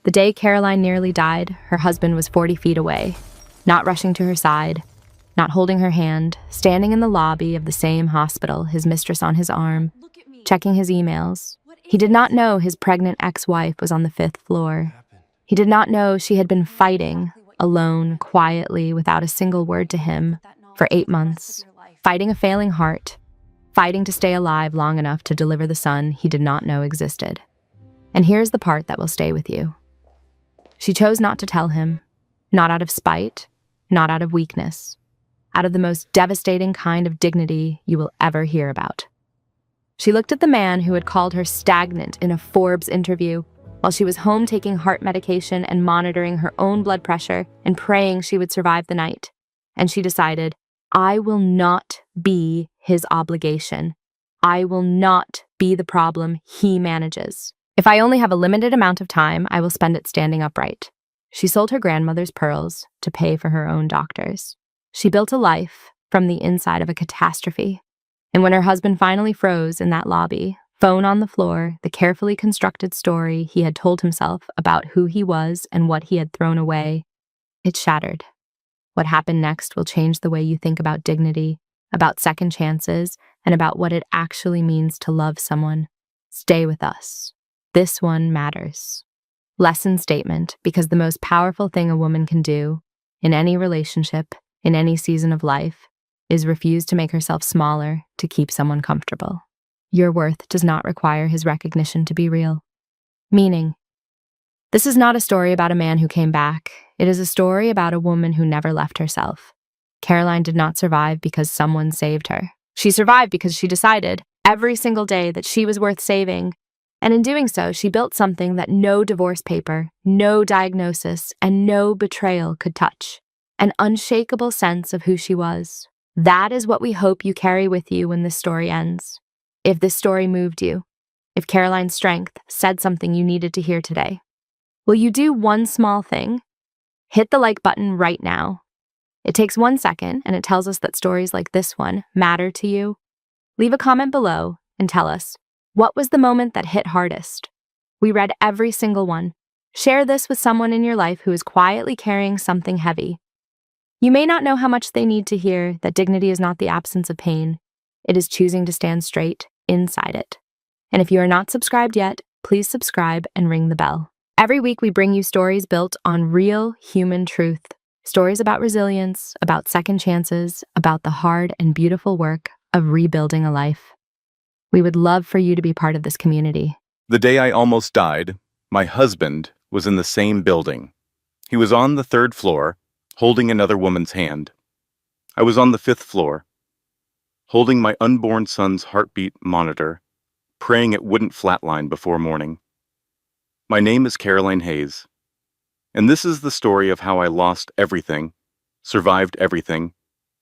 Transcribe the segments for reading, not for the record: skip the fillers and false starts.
The day Caroline nearly died, her husband was 40 feet away, not rushing to her side, not holding her hand, standing in the lobby of the same hospital, his mistress on his arm, checking his emails. He did not know his pregnant ex-wife was on the 5th floor. He did not know she had been fighting, alone, quietly, without a single word to him, for 8 months, fighting a failing heart, fighting to stay alive long enough to deliver the son he did not know existed. And here's the part that will stay with you. She chose not to tell him, not out of spite, not out of weakness, out of the most devastating kind of dignity you will ever hear about. She looked at the man who had called her stagnant in a Forbes interview while she was home taking heart medication and monitoring her own blood pressure and praying she would survive the night. And she decided, I will not be his obligation. I will not be the problem he manages. If I only have a limited amount of time, I will spend it standing upright. She sold her grandmother's pearls to pay for her own doctors. She built a life from the inside of a catastrophe. And when her husband finally froze in that lobby, phone on the floor, the carefully constructed story he had told himself about who he was and what he had thrown away, it shattered. What happened next will change the way you think about dignity, about second chances, and about what it actually means to love someone. Stay with us. This one matters. Lesson statement, because the most powerful thing a woman can do, in any relationship, in any season of life, is refuse to make herself smaller to keep someone comfortable. Your worth does not require his recognition to be real. Meaning, this is not a story about a man who came back. It is a story about a woman who never left herself. Caroline did not survive because someone saved her. She survived because she decided, every single day, that she was worth saving. And in doing so, she built something that no divorce paper, no diagnosis, and no betrayal could touch. An unshakable sense of who she was. That is what we hope you carry with you when this story ends. If this story moved you, if Caroline's strength said something you needed to hear today, will you do one small thing? Hit the like button right now. It takes 1 second, and it tells us that stories like this one matter to you. Leave a comment below and tell us, what was the moment that hit hardest? We read every single one. Share this with someone in your life who is quietly carrying something heavy. You may not know how much they need to hear that dignity is not the absence of pain. It is choosing to stand straight inside it. And if you are not subscribed yet, please subscribe and ring the bell. Every week we bring you stories built on real human truth. Stories about resilience, about second chances, about the hard and beautiful work of rebuilding a life. We would love for you to be part of this community. The day I almost died, my husband was in the same building. He was on the 3rd floor, holding another woman's hand. I was on the 5th floor, holding my unborn son's heartbeat monitor, praying it wouldn't flatline before morning. My name is Caroline Hayes, and this is the story of how I lost everything, survived everything,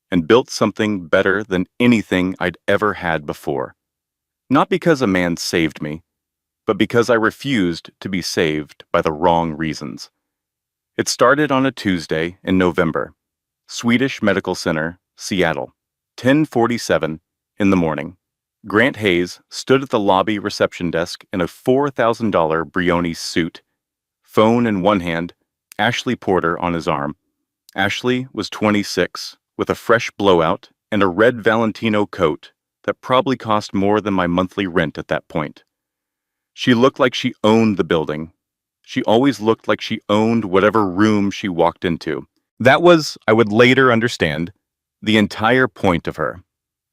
and built something better than anything I'd ever had before. Not because a man saved me, but because I refused to be saved by the wrong reasons. It started on a Tuesday in November, Swedish Medical Center, Seattle, 10:47 in the morning. Grant Hayes stood at the lobby reception desk in a $4,000 Brioni suit, phone in one hand, Ashley Porter on his arm. Ashley was 26, with a fresh blowout and a red Valentino coat that probably cost more than my monthly rent at that point. She looked like she owned the building. She always looked like she owned whatever room she walked into. That was, I would later understand, the entire point of her.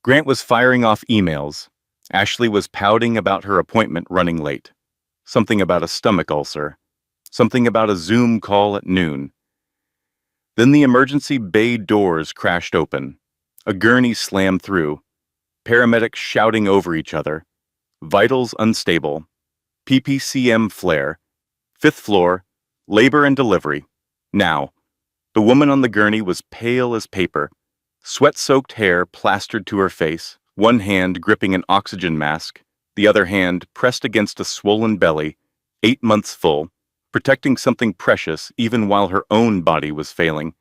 Grant was firing off emails. Ashley was pouting about her appointment running late. Something about a stomach ulcer. Something about a Zoom call at noon. Then the emergency bay doors crashed open. A gurney slammed through. Paramedics shouting over each other. Vitals unstable. PPCM flare. 5th floor. Labor and delivery. Now. The woman on the gurney was pale as paper. Sweat-soaked hair plastered to her face, one hand gripping an oxygen mask, the other hand pressed against a swollen belly, 8 months full, protecting something precious even while her own body was failing.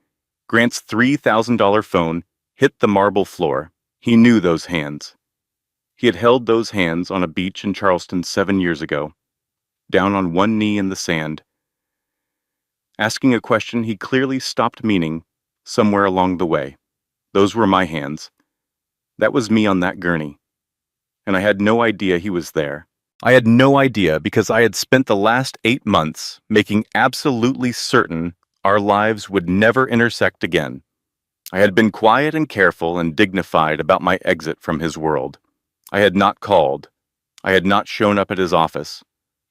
Grant's $3,000 phone hit the marble floor. He knew those hands. He had held those hands on a beach in Charleston 7 years ago, down on one knee in the sand, asking a question he clearly stopped meaning somewhere along the way. Those were my hands. That was me on that gurney. And I had no idea he was there. I had no idea because I had spent the last 8 months making absolutely certain our lives would never intersect again. I had been quiet and careful and dignified about my exit from his world. I had not called. I had not shown up at his office.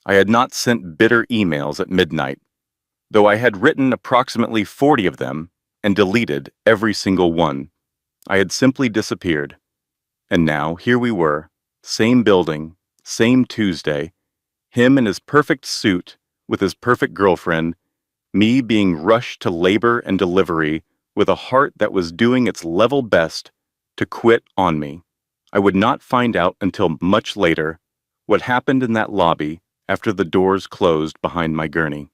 I had not sent bitter emails at midnight, though I had written approximately 40 of them and deleted every single one. I had simply disappeared. And now, here we were, same building, same Tuesday, him in his perfect suit with his perfect girlfriend, me being rushed to labor and delivery with a heart that was doing its level best to quit on me. I would not find out until much later what happened in that lobby after the doors closed behind my gurney.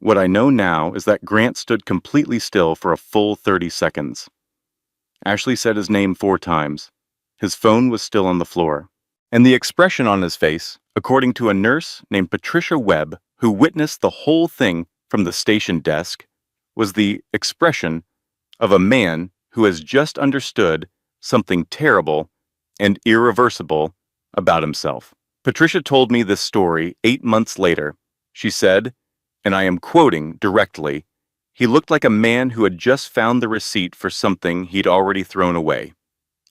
What I know now is that Grant stood completely still for a full 30 seconds. Ashley said his name 4 times. His phone was still on the floor. And the expression on his face, according to a nurse named Patricia Webb, who witnessed the whole thing from the station desk, was the expression of a man who has just understood something terrible and irreversible about himself. Patricia told me this story 8 months later. She said, and I am quoting directly, "He looked like a man who had just found the receipt for something he'd already thrown away."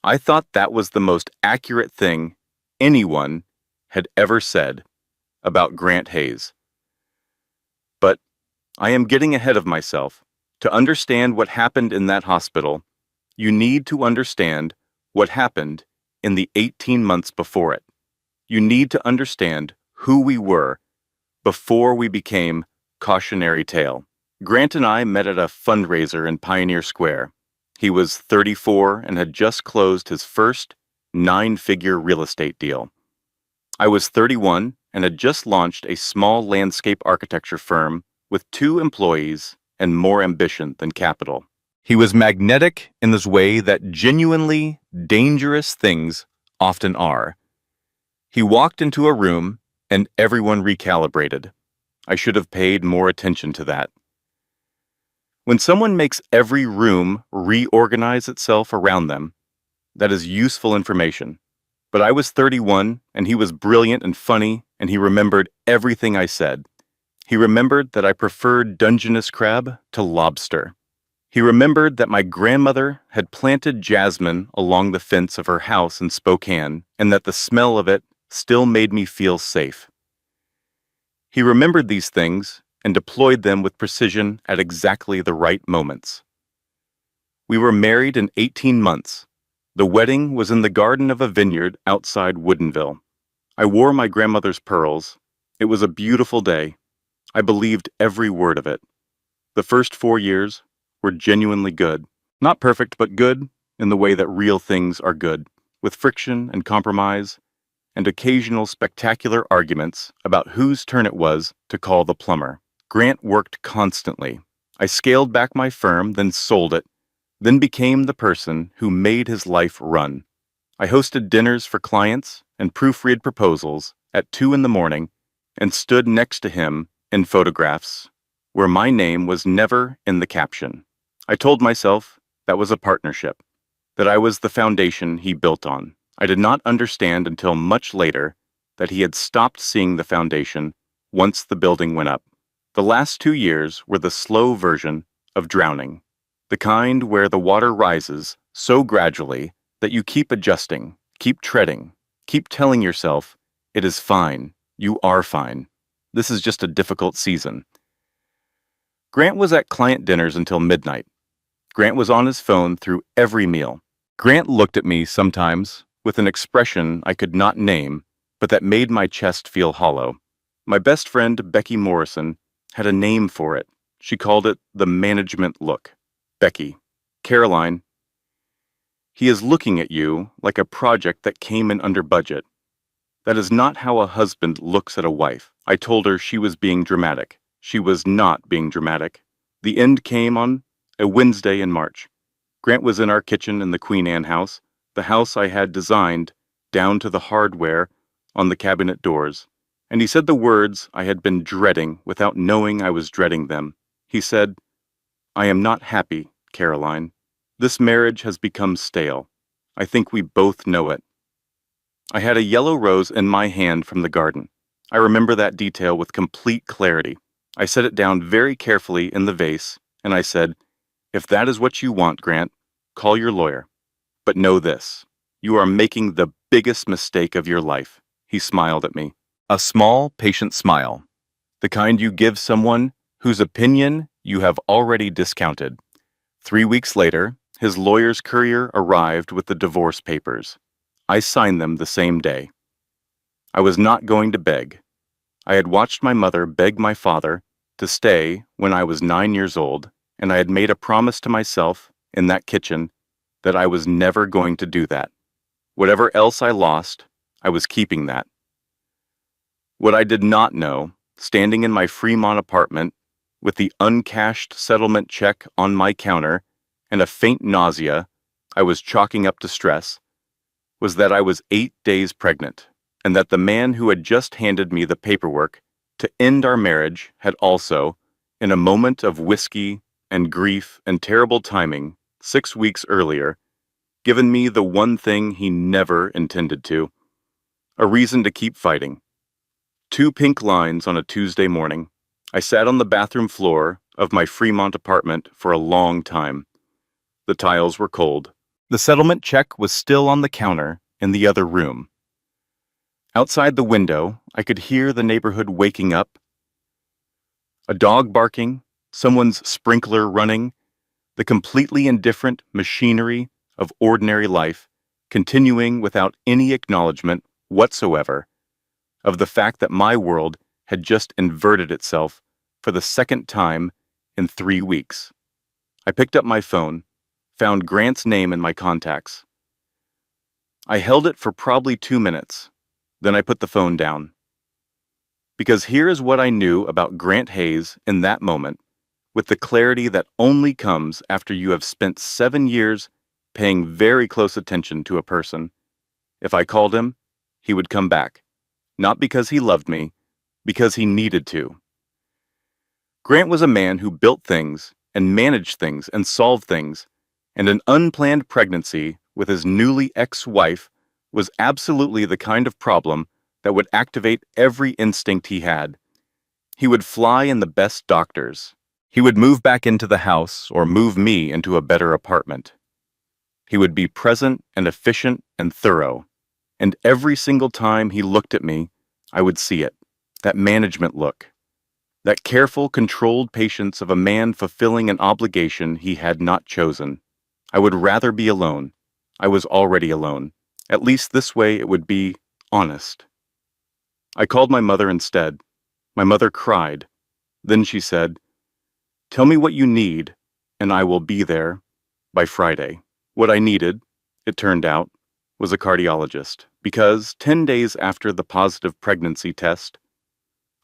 I thought that was the most accurate thing anyone had ever said about Grant Hayes. But I am getting ahead of myself. To understand what happened in that hospital, you need to understand what happened in the 18 months before it. You need to understand who we were before we became Cautionary Tale. Grant and I met at a fundraiser in Pioneer Square. He was 34 and had just closed his first 9-figure real estate deal. I was 31 and had just launched a small landscape architecture firm with 2 employees and more ambition than capital. He was magnetic in this way that genuinely dangerous things often are. He walked into a room and everyone recalibrated. I should have paid more attention to that. When someone makes every room reorganize itself around them, that is useful information. But I was 31, and he was brilliant and funny, and he remembered everything I said. He remembered that I preferred Dungeness crab to lobster. He remembered that my grandmother had planted jasmine along the fence of her house in Spokane, and that the smell of it still made me feel safe. He remembered these things and deployed them with precision at exactly the right moments. We were married in 18 months. The wedding was in the garden of a vineyard outside Woodinville. I wore my grandmother's pearls. It was a beautiful day. I believed every word of it. The first 4 years were genuinely good. Not perfect, but good in the way that real things are good, with friction and compromise, and occasional spectacular arguments about whose turn it was to call the plumber. Grant worked constantly. I scaled back my firm, then sold it, then became the person who made his life run. I hosted dinners for clients and proofread proposals at 2 in the morning and stood next to him in photographs where my name was never in the caption. I told myself that was a partnership, that I was the foundation he built on. I did not understand until much later that he had stopped seeing the foundation once the building went up. The last 2 years were the slow version of drowning, the kind where the water rises so gradually that you keep adjusting, keep treading, keep telling yourself, it is fine, you are fine. This is just a difficult season. Grant was at client dinners until midnight. Grant was on his phone through every meal. Grant looked at me sometimes with an expression I could not name, but that made my chest feel hollow. My best friend, Becky Morrison, had a name for it. She called it the management look. Becky, Caroline, he is looking at you like a project that came in under budget. That is not how a husband looks at a wife. I told her she was being dramatic. She was not being dramatic. The end came on a Wednesday in March. Grant was in our kitchen in the Queen Anne house, the house I had designed down to the hardware on the cabinet doors. And he said the words I had been dreading without knowing I was dreading them. He said, "I am not happy, Caroline. This marriage has become stale. I think we both know it." I had a yellow rose in my hand from the garden. I remember that detail with complete clarity. I set it down very carefully in the vase, and I said, "If that is what you want, Grant, call your lawyer. But know this, you are making the biggest mistake of your life." He smiled at me. A small, patient smile, the kind you give someone whose opinion you have already discounted. 3 weeks later, his lawyer's courier arrived with the divorce papers. I signed them the same day. I was not going to beg. I had watched my mother beg my father to stay when I was 9 years old, and I had made a promise to myself in that kitchen that I was never going to do that. Whatever else I lost, I was keeping that. What I did not know, standing in my Fremont apartment with the uncashed settlement check on my counter and a faint nausea I was chalking up to stress, was that I was 8 days pregnant, and that the man who had just handed me the paperwork to end our marriage had also, in a moment of whiskey and grief and terrible timing 6 weeks earlier, given me the one thing he never intended to, a reason to keep fighting. 2 pink lines on a Tuesday morning. I sat on the bathroom floor of my Fremont apartment for a long time. The tiles were cold. The settlement check was still on the counter in the other room. Outside the window, I could hear the neighborhood waking up. A dog barking, someone's sprinkler running, the completely indifferent machinery of ordinary life continuing without any acknowledgement whatsoever of the fact that my world had just inverted itself for the second time in 3 weeks. I picked up my phone, found Grant's name in my contacts. I held it for probably 2 minutes, then I put the phone down. Because here is what I knew about Grant Hayes in that moment, with the clarity that only comes after you have spent 7 years paying very close attention to a person. If I called him, he would come back. Not because he loved me, because he needed to. Grant was a man who built things and managed things and solved things, and an unplanned pregnancy with his newly ex-wife was absolutely the kind of problem that would activate every instinct he had. He would fly in the best doctors. He would move back into the house or move me into a better apartment. He would be present and efficient and thorough. And every single time he looked at me, I would see it, that management look, that careful, controlled patience of a man fulfilling an obligation he had not chosen. I would rather be alone. I was already alone. At least this way it would be honest. I called my mother instead. My mother cried. Then she said, "Tell me what you need, and I will be there by Friday." What I needed, it turned out, was a cardiologist, because 10 days after the positive pregnancy test,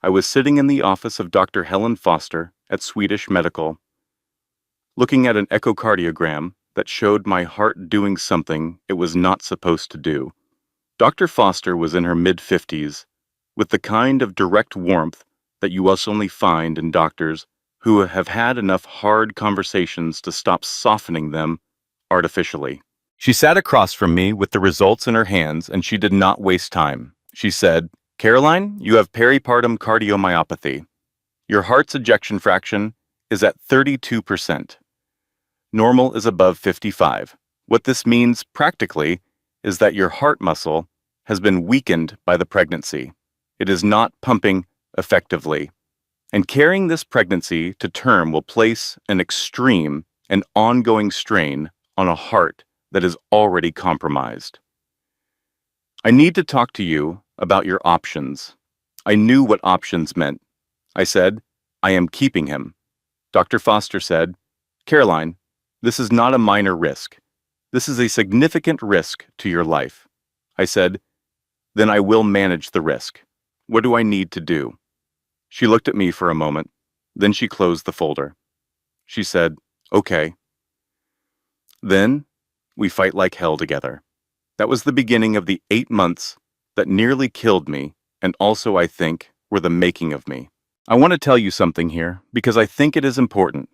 I was sitting in the office of Dr. Helen Foster at Swedish Medical, looking at an echocardiogram that showed my heart doing something it was not supposed to do. Dr. Foster was in her mid-50s, with the kind of direct warmth that you must only find in doctors who have had enough hard conversations to stop softening them artificially. She sat across from me with the results in her hands, and she did not waste time. She said, "Caroline, you have peripartum cardiomyopathy. Your heart's ejection fraction is at 32%. Normal is above 55. What this means practically is that your heart muscle has been weakened by the pregnancy. It is not pumping effectively. And carrying this pregnancy to term will place an extreme and ongoing strain on a heart that is already compromised. I need to talk to you about your options." I knew what options meant. I said, "I am keeping him." Dr. Foster said, "Caroline, this is not a minor risk. This is a significant risk to your life." I said, "Then I will manage the risk. What do I need to do?" She looked at me for a moment. Then she closed the folder. She said, "Okay." Then we fight like hell together. That was the beginning of the 8 months that nearly killed me and also, I think, were the making of me. I want to tell you something here because I think it is important,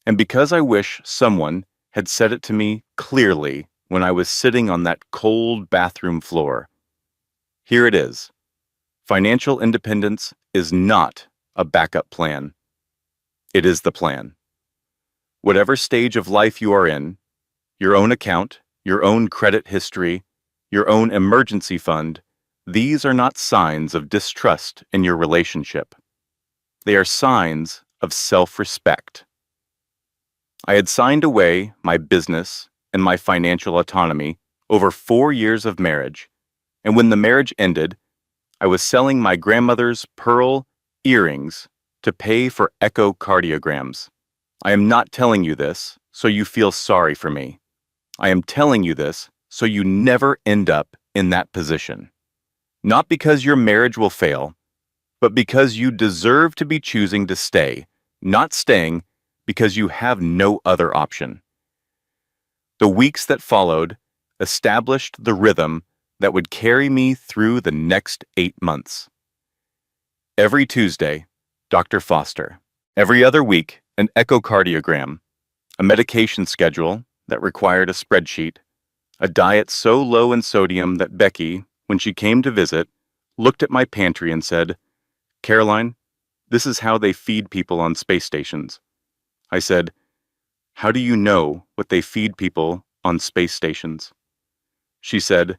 and because I wish someone had said it to me clearly when I was sitting on that cold bathroom floor. Here it is. Financial independence is not a backup plan. It is the plan. Whatever stage of life you are in, your own account, your own credit history, your own emergency fund, these are not signs of distrust in your relationship. They are signs of self-respect. I had signed away my business and my financial autonomy over 4 years of marriage, and when the marriage ended, I was selling my grandmother's pearl earrings to pay for echocardiograms. I am not telling you this so you feel sorry for me. I am telling you this so you never end up in that position. Not because your marriage will fail, but because you deserve to be choosing to stay, not staying because you have no other option. The weeks that followed established the rhythm that would carry me through the next 8 months. Every Tuesday, Dr. Foster. Every other week, an echocardiogram, a medication schedule that required a spreadsheet, a diet so low in sodium that Becky, when she came to visit, looked at my pantry and said, "Caroline, this is how they feed people on space stations." I said, "How do you know what they feed people on space stations?" She said,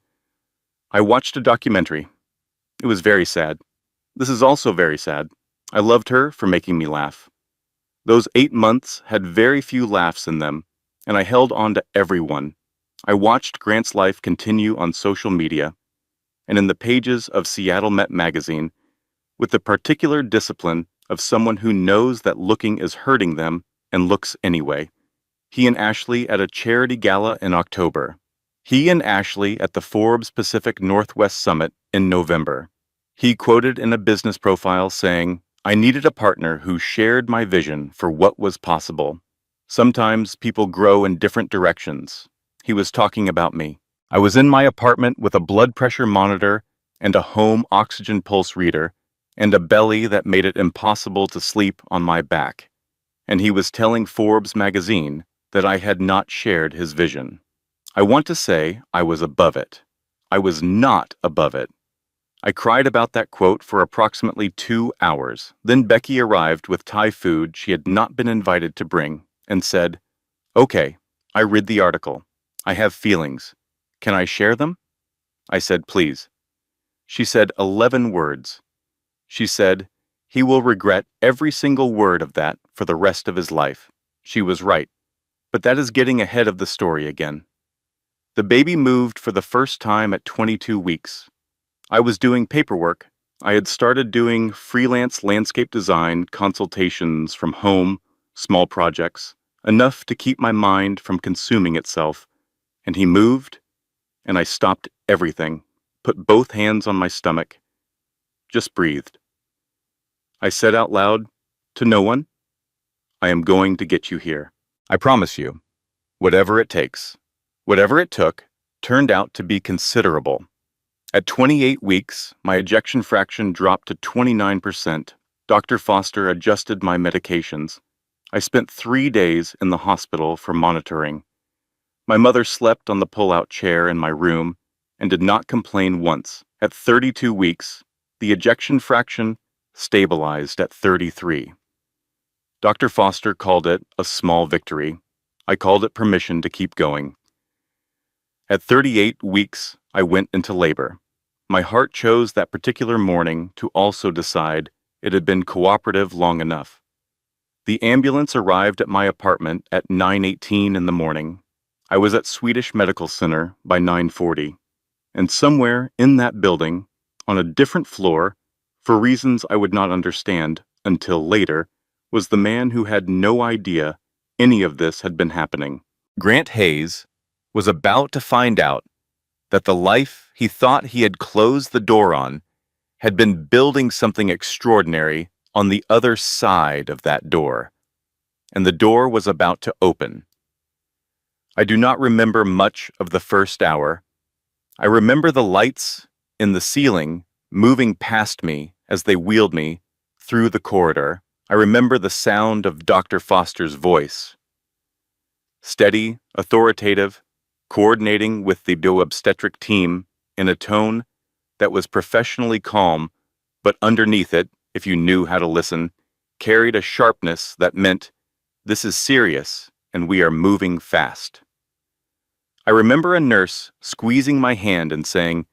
"I watched a documentary. It was very sad. This is also very sad. I loved her for making me laugh." Those 8 months had very few laughs in them, and I held on to everyone. I watched Grant's life continue on social media and in the pages of Seattle Met magazine with the particular discipline of someone who knows that looking is hurting them and looks anyway. He and Ashley at a charity gala in October. He and Ashley at the Forbes Pacific Northwest Summit in November. He quoted in a business profile saying, "I needed a partner who shared my vision for what was possible. Sometimes people grow in different directions." He was talking about me. I was in my apartment with a blood pressure monitor and a home oxygen pulse reader and a belly that made it impossible to sleep on my back. And he was telling Forbes magazine that I had not shared his vision. I want to say I was above it. I was not above it. I cried about that quote for approximately 2 hours. Then Becky arrived with Thai food she had not been invited to bring and said, "Okay, I read the article. I have feelings. Can I share them?" I said, "Please." She said 11 words. She said, "He will regret every single word of that for the rest of his life." She was right, but that is getting ahead of the story again. The baby moved for the first time at 22 weeks. I was doing paperwork. I had started doing freelance landscape design consultations from home, small projects, enough to keep my mind from consuming itself. And he moved, and I stopped everything, put both hands on my stomach, just breathed. I said out loud, to no one, "I am going to get you here. I promise you, whatever it takes." Whatever it took turned out to be considerable. At 28 weeks, my ejection fraction dropped to 29%. Dr. Foster adjusted my medications. I spent 3 days in the hospital for monitoring. My mother slept on the pull-out chair in my room and did not complain once. At 32 weeks, the ejection fraction stabilized at 33. Dr. Foster called it a small victory. I called it permission to keep going. At 38 weeks, I went into labor. My heart chose that particular morning to also decide it had been cooperative long enough. The ambulance arrived at my apartment at 9:18 in the morning. I was at Swedish Medical Center by 9:40, and somewhere in that building, on a different floor, for reasons I would not understand until later, was the man who had no idea any of this had been happening. Grant Hayes was about to find out that the life he thought he had closed the door on had been building something extraordinary on the other side of that door, and the door was about to open. I do not remember much of the first hour. I remember the lights in the ceiling moving past me as they wheeled me through the corridor. I remember the sound of Dr. Foster's voice. Steady, authoritative, coordinating with the bioobstetric team in a tone that was professionally calm, but underneath it, if you knew how to listen, carried a sharpness that meant, this is serious and we are moving fast. I remember a nurse squeezing my hand and saying,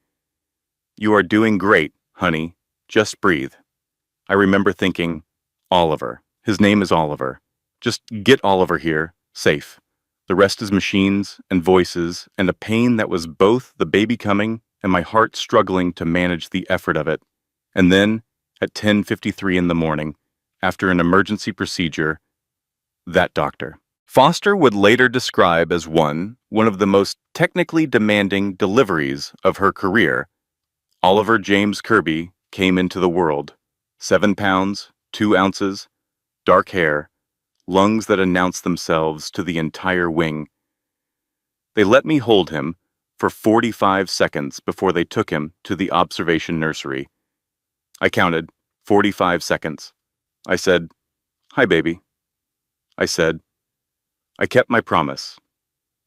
"You are doing great, honey. Just breathe." I remember thinking, Oliver. His name is Oliver. Just get Oliver here, safe. The rest is machines and voices and a pain that was both the baby coming and my heart struggling to manage the effort of it. And then, at 10:53 in the morning, after an emergency procedure, that doctor. Foster would later describe as one of the most technically demanding deliveries of her career. Oliver James Kirby came into the world. 7 pounds, 2 ounces, dark hair, lungs that announced themselves to the entire wing. They let me hold him for 45 seconds before they took him to the observation nursery. I counted 45 seconds. I said, "Hi, baby." I said, I kept my promise.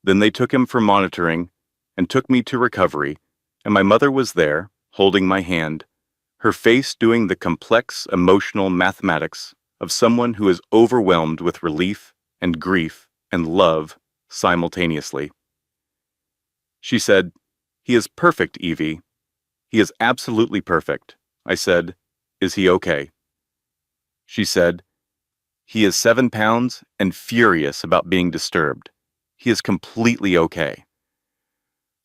Then they took him for monitoring and took me to recovery, and my mother was there, holding my hand, her face doing the complex emotional mathematics of someone who is overwhelmed with relief and grief and love simultaneously. She said, "He is perfect, Evie. He is absolutely perfect." I said, "Is he okay?" She said, "He is 7 pounds and furious about being disturbed. He is completely okay."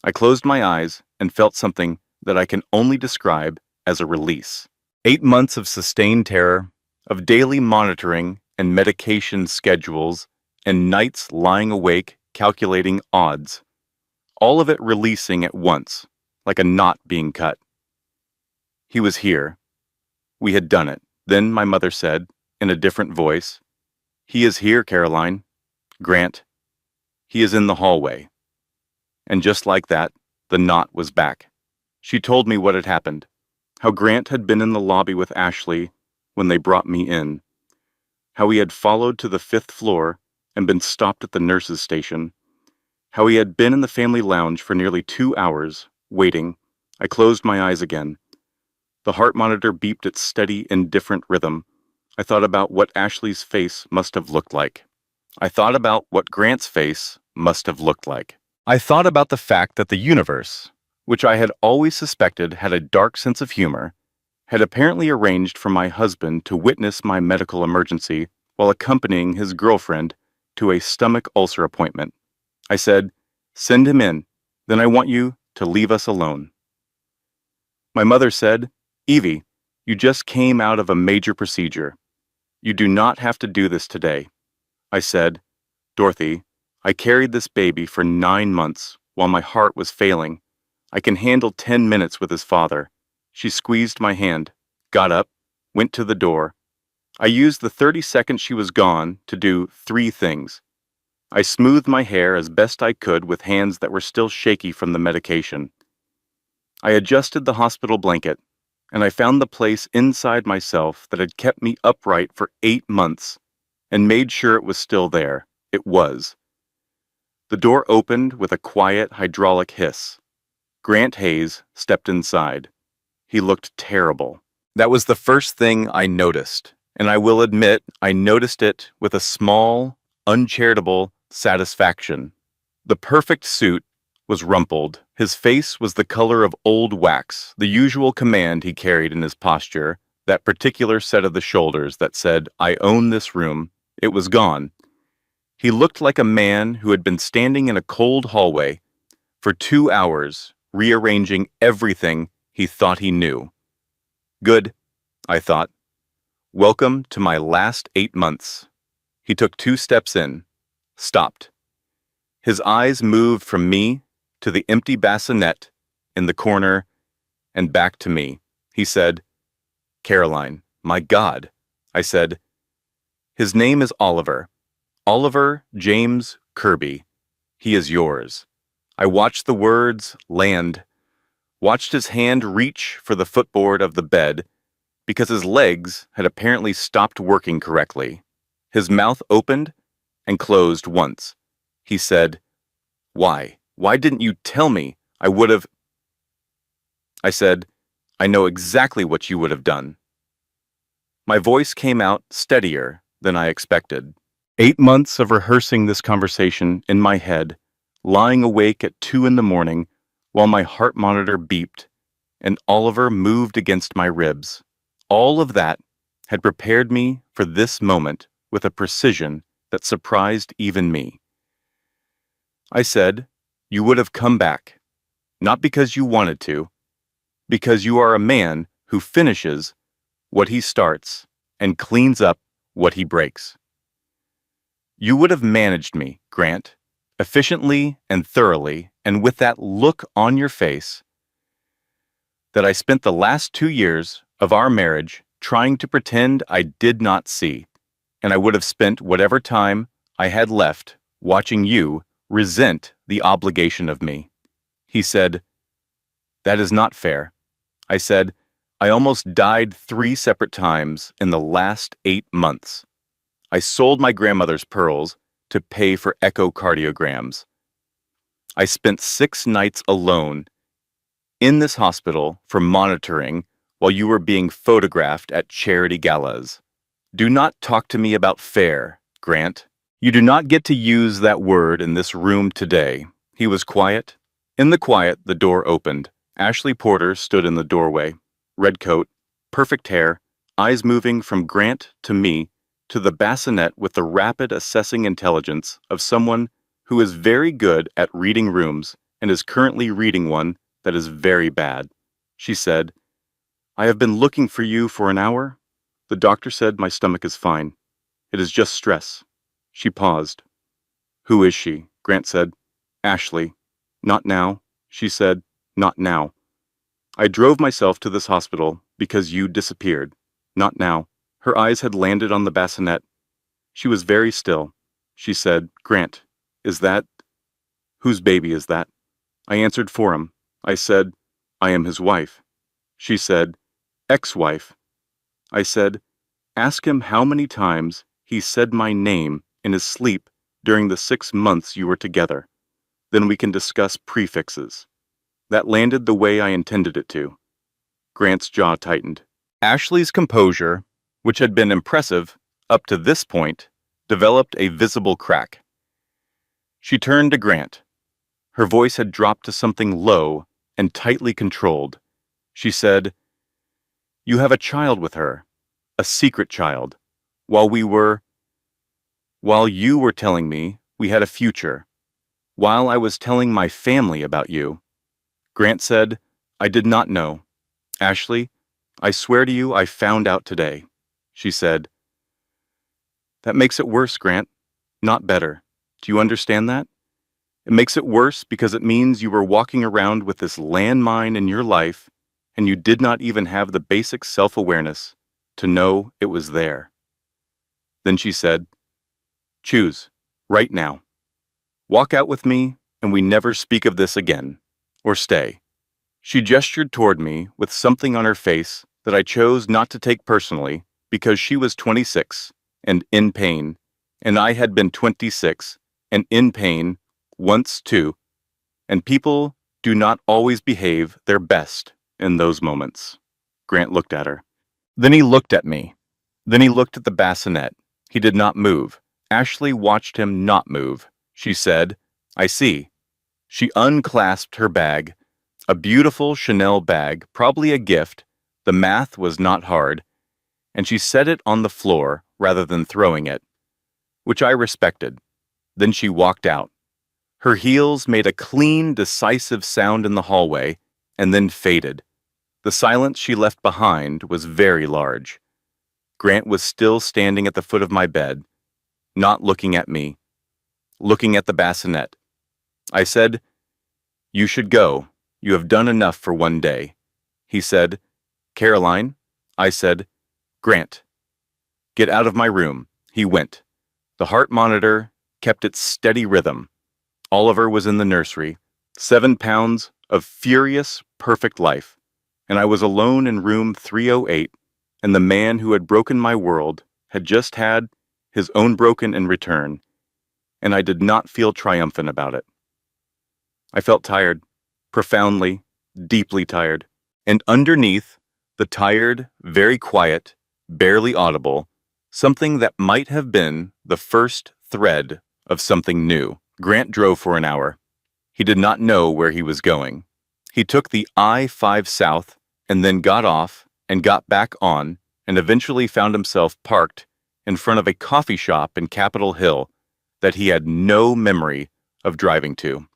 I closed my eyes and felt something that I can only describe as a release. 8 months of sustained terror, of daily monitoring and medication schedules, and nights lying awake calculating odds. All of it releasing at once, like a knot being cut. He was here. We had done it. Then my mother said, in a different voice, "He is here, Caroline. Grant. He is in the hallway." And just like that, the knot was back. She told me what had happened, how Grant had been in the lobby with Ashley when they brought me in, how he had followed to the 5th floor and been stopped at the nurse's station, how he had been in the family lounge for nearly 2 hours, waiting. I closed my eyes again. The heart monitor beeped its steady, indifferent rhythm. I thought about what Ashley's face must have looked like. I thought about what Grant's face must have looked like. I thought about the fact that the universe, which I had always suspected had a dark sense of humor, had apparently arranged for my husband to witness my medical emergency while accompanying his girlfriend to a stomach ulcer appointment. I said, "Send him in, then I want you to leave us alone." My mother said, "Evie, you just came out of a major procedure. You do not have to do this today." I said, "Dorothy, I carried this baby for 9 months while my heart was failing. I can handle 10 minutes with his father." She squeezed my hand, got up, went to the door. I used the 30 seconds she was gone to do 3 things. I smoothed my hair as best I could with hands that were still shaky from the medication. I adjusted the hospital blanket, and I found the place inside myself that had kept me upright for 8 months, and made sure it was still there. It was. The door opened with a quiet hydraulic hiss. Grant Hayes stepped inside. He looked terrible. That was the first thing I noticed, and I will admit I noticed it with a small, uncharitable satisfaction. The perfect suit was rumpled. His face was the color of old wax, the usual command he carried in his posture, that particular set of the shoulders that said, "I own this room." It was gone. He looked like a man who had been standing in a cold hallway for 2 hours, rearranging everything he thought he knew. Good, I thought. Welcome to my last 8 months. He took 2 steps in, stopped. His eyes moved from me to the empty bassinet in the corner and back to me. He said, "Caroline, my God." I said, "His name is Oliver. Oliver James Kirby. He is yours." I watched the words land watched his hand reach for the footboard of the bed because his legs had apparently stopped working correctly. His mouth opened and closed once. He said, "Why? Why didn't you tell me? I would have—" I said, "I know exactly what you would have done." My voice came out steadier than I expected. 8 months of rehearsing this conversation in my head, lying awake at 2 in the morning while my heart monitor beeped and Oliver moved against my ribs. All of that had prepared me for this moment with a precision that surprised even me. I said, "You would have come back, not because you wanted to, because you are a man who finishes what he starts and cleans up what he breaks. You would have managed me, Grant, efficiently and thoroughly, and with that look on your face that I spent the last 2 years of our marriage trying to pretend I did not see, and I would have spent whatever time I had left watching you resent the obligation of me." He said, "That is not fair." I said, "I almost died 3 separate times in the last 8 months. I sold my grandmother's pearls to pay for echocardiograms. I spent 6 nights alone in this hospital for monitoring while you were being photographed at charity galas. Do not talk to me about fair, Grant. You do not get to use that word in this room today." He was quiet. In the quiet, the door opened. Ashley Porter stood in the doorway. Red coat, perfect hair, eyes moving from Grant to me to the bassinet with the rapid assessing intelligence of someone who is very good at reading rooms and is currently reading one that is very bad. She said, "I have been looking for you for an hour. The doctor said my stomach is fine. It is just stress." She paused. "Who is she?" Grant said. "Ashley." "Not now," she said. "Not now. I drove myself to this hospital because you disappeared. Not now." Her eyes had landed on the bassinet. She was very still. She said, "Grant, is that... whose baby is that?" I answered for him. I said, "I am his wife." She said, "Ex-wife." I said, "Ask him how many times he said my name in his sleep during the 6 months you were together. Then we can discuss prefixes." That landed the way I intended it to. Grant's jaw tightened. Ashley's composure, which had been impressive up to this point, developed a visible crack. She turned to Grant. Her voice had dropped to something low and tightly controlled. She said, "You have a child with her, a secret child, while you were telling me we had a future, while I was telling my family about you." Grant said, "I did not know. Ashley, I swear to you I found out today." She said, "That makes it worse, Grant, not better. Do you understand that? It makes it worse because it means you were walking around with this landmine in your life and you did not even have the basic self-awareness to know it was there." Then she said, "Choose, right now. Walk out with me and we never speak of this again. Or stay." She gestured toward me with something on her face that I chose not to take personally because she was 26 and in pain, and I had been 26 and in pain once too, and people do not always behave their best in those moments. Grant looked at her. Then he looked at me. Then he looked at the bassinet. He did not move. Ashley watched him not move. She said, "I see." She unclasped her bag, a beautiful Chanel bag, probably a gift. The math was not hard, and she set it on the floor rather than throwing it, which I respected. Then she walked out. Her heels made a clean, decisive sound in the hallway and then faded. The silence she left behind was very large. Grant was still standing at the foot of my bed, not looking at me, looking at the bassinet. I said, "You should go. You have done enough for one day." He said, "Caroline?" I said, "Grant." "Get out of my room." He went. The heart monitor kept its steady rhythm. Oliver was in the nursery. 7 pounds of furious, perfect life, and I was alone in room 308, and the man who had broken my world had just had his own broken in return, and I did not feel triumphant about it. I felt tired, profoundly, deeply tired, and underneath the tired, very quiet, barely audible, something that might have been the first thread of something new. Grant drove for an hour. He did not know where he was going. He took the I-5 south and then got off and got back on and eventually found himself parked in front of a coffee shop in Capitol Hill that he had no memory of driving to.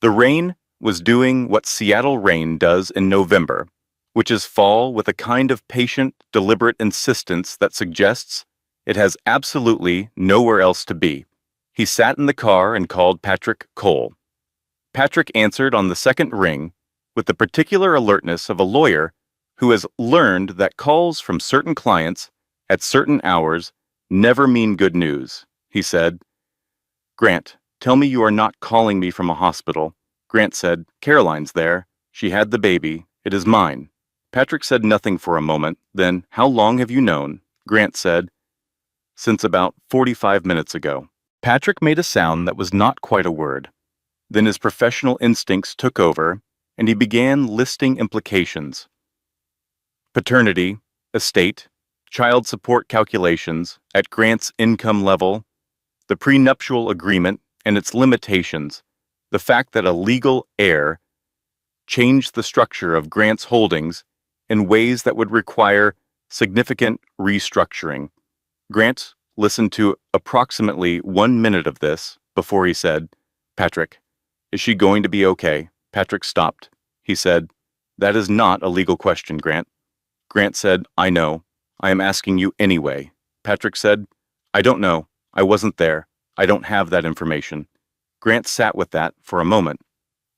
The rain was doing what Seattle rain does in November, which is fall with a kind of patient, deliberate insistence that suggests it has absolutely nowhere else to be. He sat in the car and called Patrick Cole. Patrick answered on the second ring with the particular alertness of a lawyer who has learned that calls from certain clients at certain hours never mean good news. He said, "Grant, tell me you are not calling me from a hospital." Grant said, "Caroline's there. She had the baby. It is mine." Patrick said nothing for a moment. Then, "How long have you known?" Grant said, "Since about 45 minutes ago." Patrick made a sound that was not quite a word. Then his professional instincts took over, and he began listing implications. Paternity, estate, child support calculations at Grant's income level, the prenuptial agreement and its limitations, the fact that a legal heir changed the structure of Grant's holdings in ways that would require significant restructuring. Grant listened to approximately 1 minute of this before he said, "Patrick, is she going to be okay?" Patrick stopped. He said, "That is not a legal question, Grant." Grant said, "I know. I am asking you anyway." Patrick said, "I don't know. I wasn't there. I don't have that information." Grant sat with that for a moment.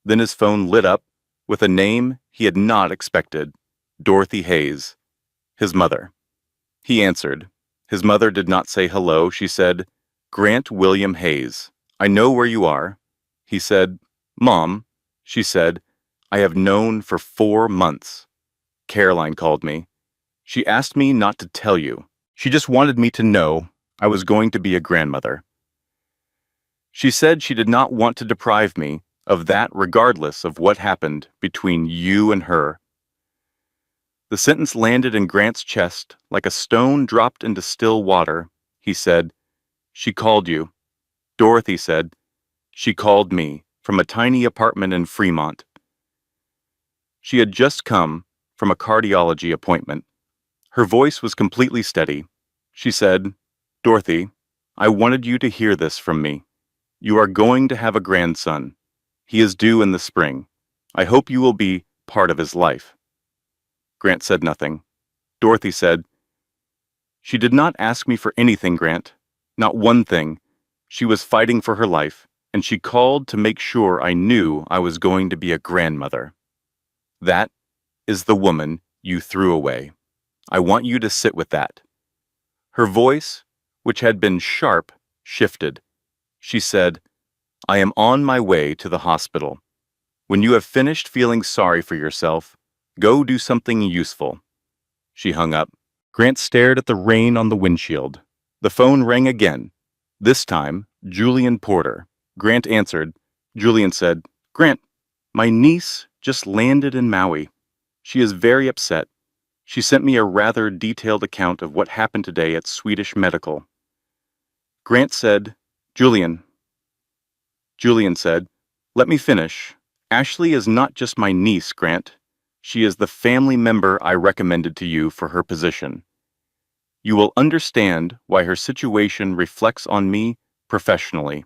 Then his phone lit up with a name he had not expected, Dorothy Hayes, his mother. He answered. His mother did not say hello. She said, "Grant William Hayes, I know where you are." He said, "Mom," she said, "I have known for 4 months. Caroline called me. She asked me not to tell you. She just wanted me to know I was going to be a grandmother. She said she did not want to deprive me of that regardless of what happened between you and her." The sentence landed in Grant's chest like a stone dropped into still water. He said, "She called you." Dorothy said, "She called me from a tiny apartment in Fremont." She had just come from a cardiology appointment. Her voice was completely steady. She said, "Dorothy, I wanted you to hear this from me. You are going to have a grandson. He is due in the spring. I hope you will be part of his life." Grant said nothing. Dorothy said, "She did not ask me for anything, Grant. Not one thing. She was fighting for her life, and she called to make sure I knew I was going to be a grandmother. That is the woman you threw away. I want you to sit with that." Her voice, which had been sharp, shifted. She said, "I am on my way to the hospital. When you have finished feeling sorry for yourself, go do something useful." She hung up. Grant stared at the rain on the windshield. The phone rang again. This time, Julian Porter. Grant answered. Julian said, "Grant, my niece just landed in Maui. She is very upset. She sent me a rather detailed account of what happened today at Swedish Medical." Grant said, Julian said, "Let me finish. Ashley is not just my niece, Grant. She is the family member I recommended to you for her position. You will understand why her situation reflects on me professionally.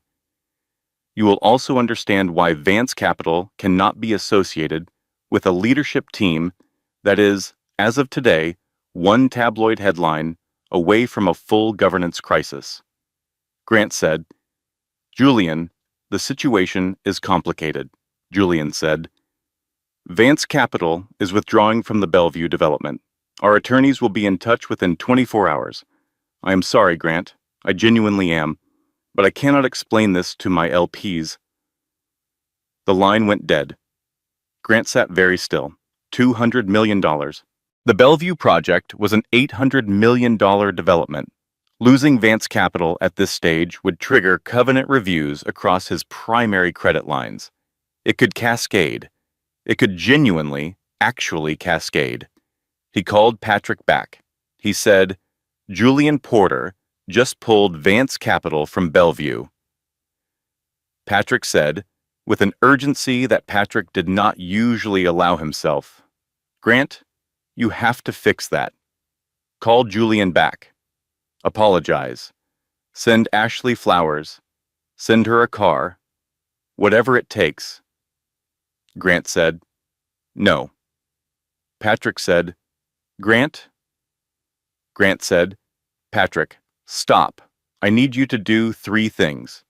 You will also understand why Vance Capital cannot be associated with a leadership team that is, as of today, one tabloid headline away from a full governance crisis." Grant said, "Julian, the situation is complicated." Julian said, "Vance Capital is withdrawing from the Bellevue development. Our attorneys will be in touch within 24 hours. I am sorry, Grant. I genuinely am. But I cannot explain this to my LPs." The line went dead. Grant sat very still. $200 million. The Bellevue project was an $800 million development. Losing Vance Capital at this stage would trigger covenant reviews across his primary credit lines. It could cascade. It could genuinely, actually cascade. He called Patrick back. He said, Julian Porter just pulled Vance Capital from Bellevue. Patrick said, with an urgency that Patrick did not usually allow himself, Grant, you have to fix that. Call Julian back. Apologize. Send Ashley flowers. Send her a car. Whatever it takes. Grant said, no. Patrick said, Grant? Grant said, Patrick, stop. I need you to do 3 things.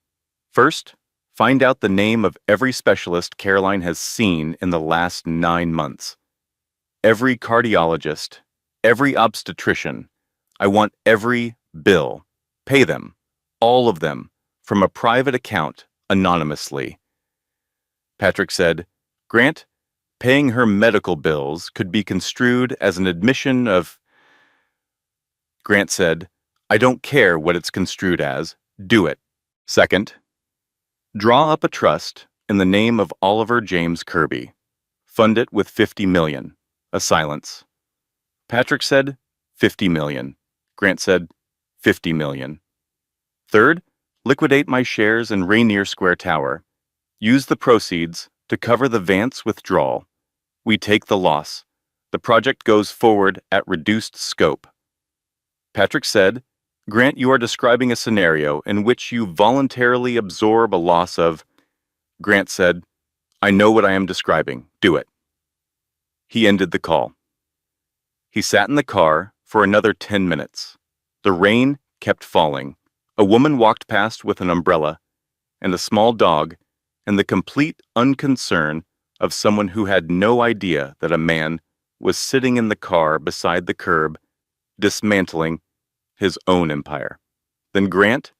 First, find out the name of every specialist Caroline has seen in the last 9 months. Every cardiologist, every obstetrician. I want every bill. Pay them, all of them, from a private account, anonymously. Patrick said, Grant, paying her medical bills could be construed as an admission of... Grant said, I don't care what it's construed as. Do it. Second, draw up a trust in the name of Oliver James Kirby. Fund it with $50 million. A silence. Patrick said, $50 million. Grant said, $50 million. Third, liquidate my shares in Rainier Square Tower. Use the proceeds to cover the Vance withdrawal. We take the loss. The project goes forward at reduced scope. Patrick said, Grant, you are describing a scenario in which you voluntarily absorb a loss of... Grant said, I know what I am describing. Do it. He ended the call. He sat in the car for another 10 minutes. The rain kept falling. A woman walked past with an umbrella and a small dog, and the complete unconcern of someone who had no idea that a man was sitting in the car beside the curb, dismantling his own empire. Then Grant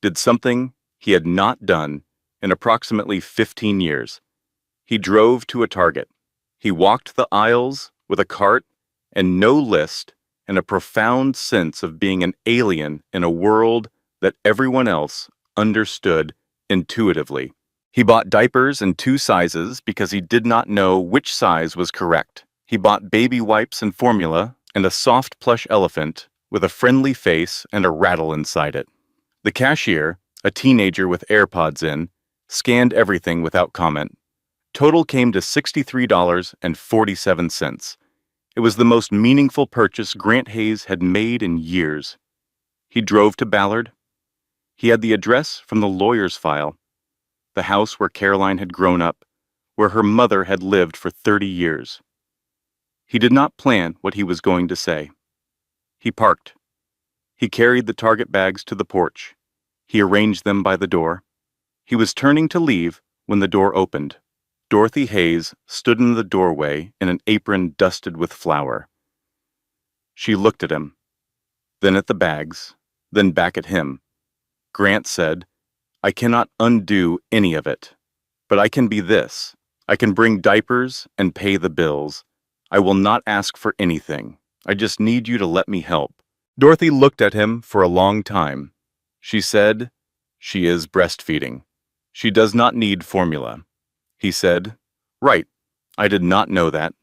did something he had not done in approximately 15 years. He drove to a Target. He walked the aisles with a cart and no list and a profound sense of being an alien in a world that everyone else understood intuitively. He bought diapers in 2 sizes because he did not know which size was correct. He bought baby wipes and formula and a soft plush elephant with a friendly face and a rattle inside it. The cashier, a teenager with AirPods in, scanned everything without comment. Total came to $63.47. It was the most meaningful purchase Grant Hayes had made in years. He drove to Ballard. He had the address from the lawyer's file, the house where Caroline had grown up, where her mother had lived for 30 years. He did not plan what he was going to say. He parked. He carried the Target bags to the porch. He arranged them by the door. He was turning to leave when the door opened. Dorothy Hayes stood in the doorway in an apron dusted with flour. She looked at him, then at the bags, then back at him. Grant said, I cannot undo any of it, but I can be this. I can bring diapers and pay the bills. I will not ask for anything. I just need you to let me help. Dorothy looked at him for a long time. She said, she is breastfeeding. She does not need formula. He said, right, I did not know that.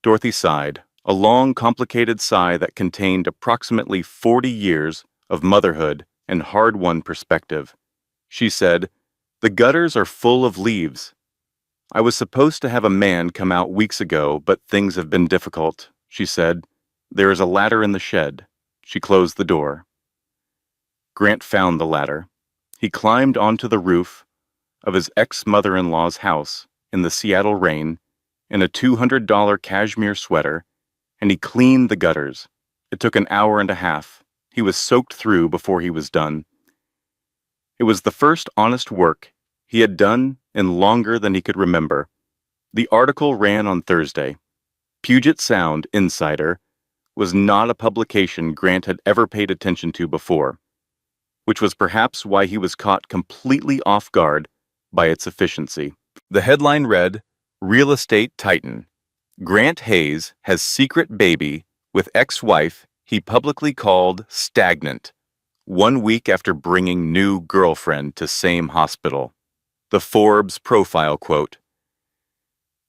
Dorothy sighed, a long, complicated sigh that contained approximately 40 years of motherhood and hard-won perspective. She said, the gutters are full of leaves. I was supposed to have a man come out weeks ago, but things have been difficult, she said. There is a ladder in the shed. She closed the door. Grant found the ladder. He climbed onto the roof of his ex-mother-in-law's house in the Seattle rain in a $200 cashmere sweater, and he cleaned the gutters. It took an hour and a half. He was soaked through before he was done. It was the first honest work he had done in longer than he could remember. The article ran on Thursday. Puget Sound Insider was not a publication Grant had ever paid attention to before, which was perhaps why he was caught completely off guard by its efficiency. The headline read, Real estate titan. Grant Hayes has secret baby with ex-wife he publicly called stagnant, 1 week after bringing new girlfriend to same hospital. The Forbes profile quote.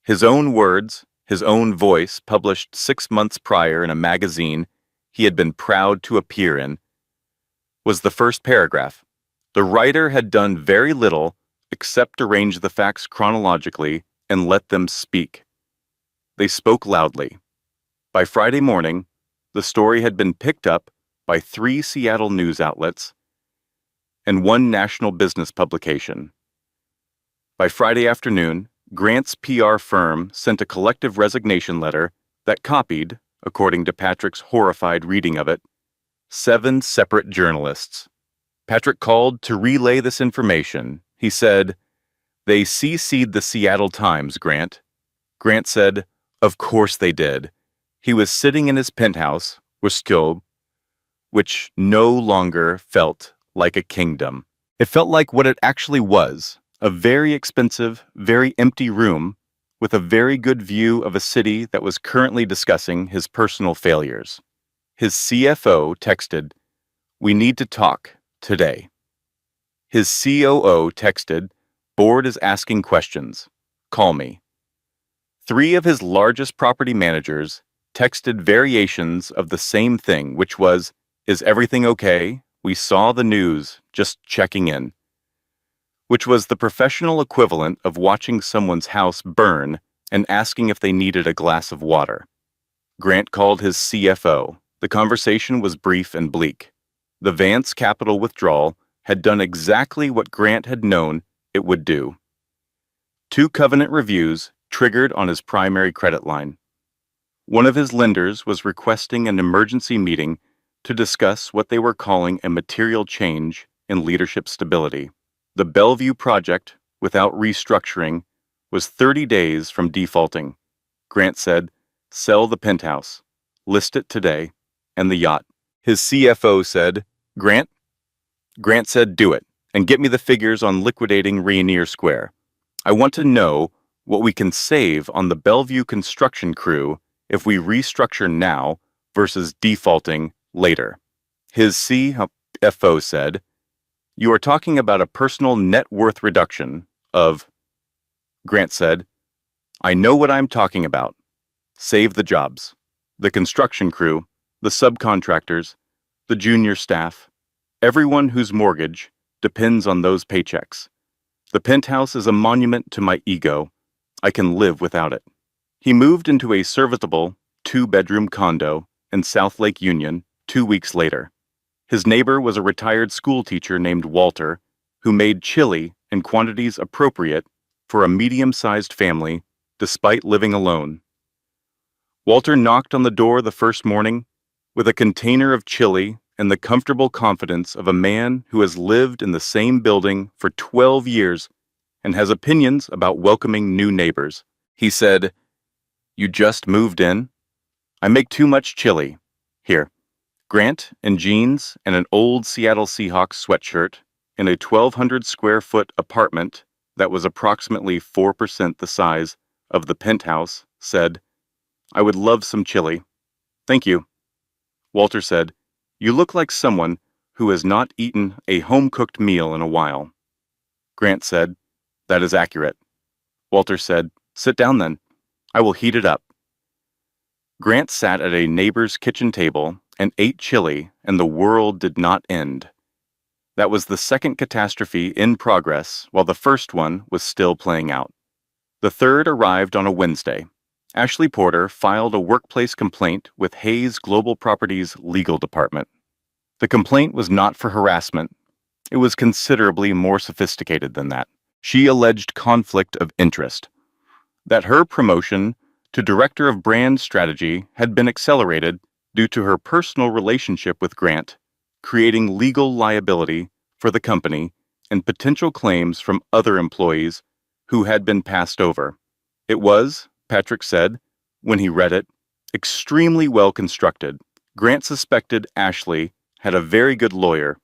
His own words, his own voice published 6 months prior in a magazine he had been proud to appear in, was the first paragraph. The writer had done very little except arrange the facts chronologically and let them speak. They spoke loudly. By Friday morning, the story had been picked up by 3 Seattle news outlets and 1 national business publication. By Friday afternoon, Grant's PR firm sent a collective resignation letter that copied, according to Patrick's horrified reading of it, 7 separate journalists. Patrick called to relay this information. He said, "They CC'd the Seattle Times, Grant." Grant said, "Of course they did." He was sitting in his penthouse, which no longer felt like a kingdom. It felt like what it actually was, a very expensive, very empty room with a very good view of a city that was currently discussing his personal failures. His CFO texted, "We need to talk today." His COO texted, "Board is asking questions. Call me." 3 of his largest property managers texted variations of the same thing, which was, "Is everything okay? We saw the news, just checking in," which was the professional equivalent of watching someone's house burn and asking if they needed a glass of water. Grant called his CFO. The conversation was brief and bleak. The Vance Capital withdrawal had done exactly what Grant had known it would do. 2 covenant reviews triggered on his primary credit line. One of his lenders was requesting an emergency meeting to discuss what they were calling a material change in leadership stability. The Bellevue project, without restructuring, was 30 days from defaulting. Grant said, "Sell the penthouse, list it today, and the yacht." His CFO said, "Grant?" Grant said, "Do it, and get me the figures on liquidating Rainier Square. I want to know what we can save on the Bellevue construction crew if we restructure now versus defaulting later." His CFO said, "You are talking about a personal net worth reduction of..." Grant said, "I know what I'm talking about. Save the jobs, the construction crew, the subcontractors, the junior staff, everyone whose mortgage depends on those paychecks. The penthouse is a monument to my ego. I can live without it." He moved into a serviceable 2-bedroom condo in South Lake Union 2 weeks later. His neighbor was a retired school teacher named Walter, who made chili in quantities appropriate for a medium-sized family despite living alone. Walter knocked on the door the first morning with a container of chili and the comfortable confidence of a man who has lived in the same building for 12 years and has opinions about welcoming new neighbors. He said, "You just moved in? I make too much chili. Here." Grant, in jeans and an old Seattle Seahawks sweatshirt, in a 1,200 square foot apartment that was approximately 4% the size of the penthouse, said, "I would love some chili. Thank you." Walter said, "You look like someone who has not eaten a home-cooked meal in a while." Grant said, "That is accurate." Walter said, "Sit down then. I will heat it up." Grant sat at a neighbor's kitchen table and ate chili, and the world did not end. That was the second catastrophe in progress, while the first one was still playing out. The third arrived on a Wednesday. Ashley Porter filed a workplace complaint with Hayes Global Properties legal department. The complaint was not for harassment. It was considerably more sophisticated than that. She alleged conflict of interest, that her promotion to Director of Brand Strategy had been accelerated due to her personal relationship with Grant, creating legal liability for the company and potential claims from other employees who had been passed over. It was, Patrick said, when he read it, extremely well constructed. Grant suspected Ashley had a very good lawyer.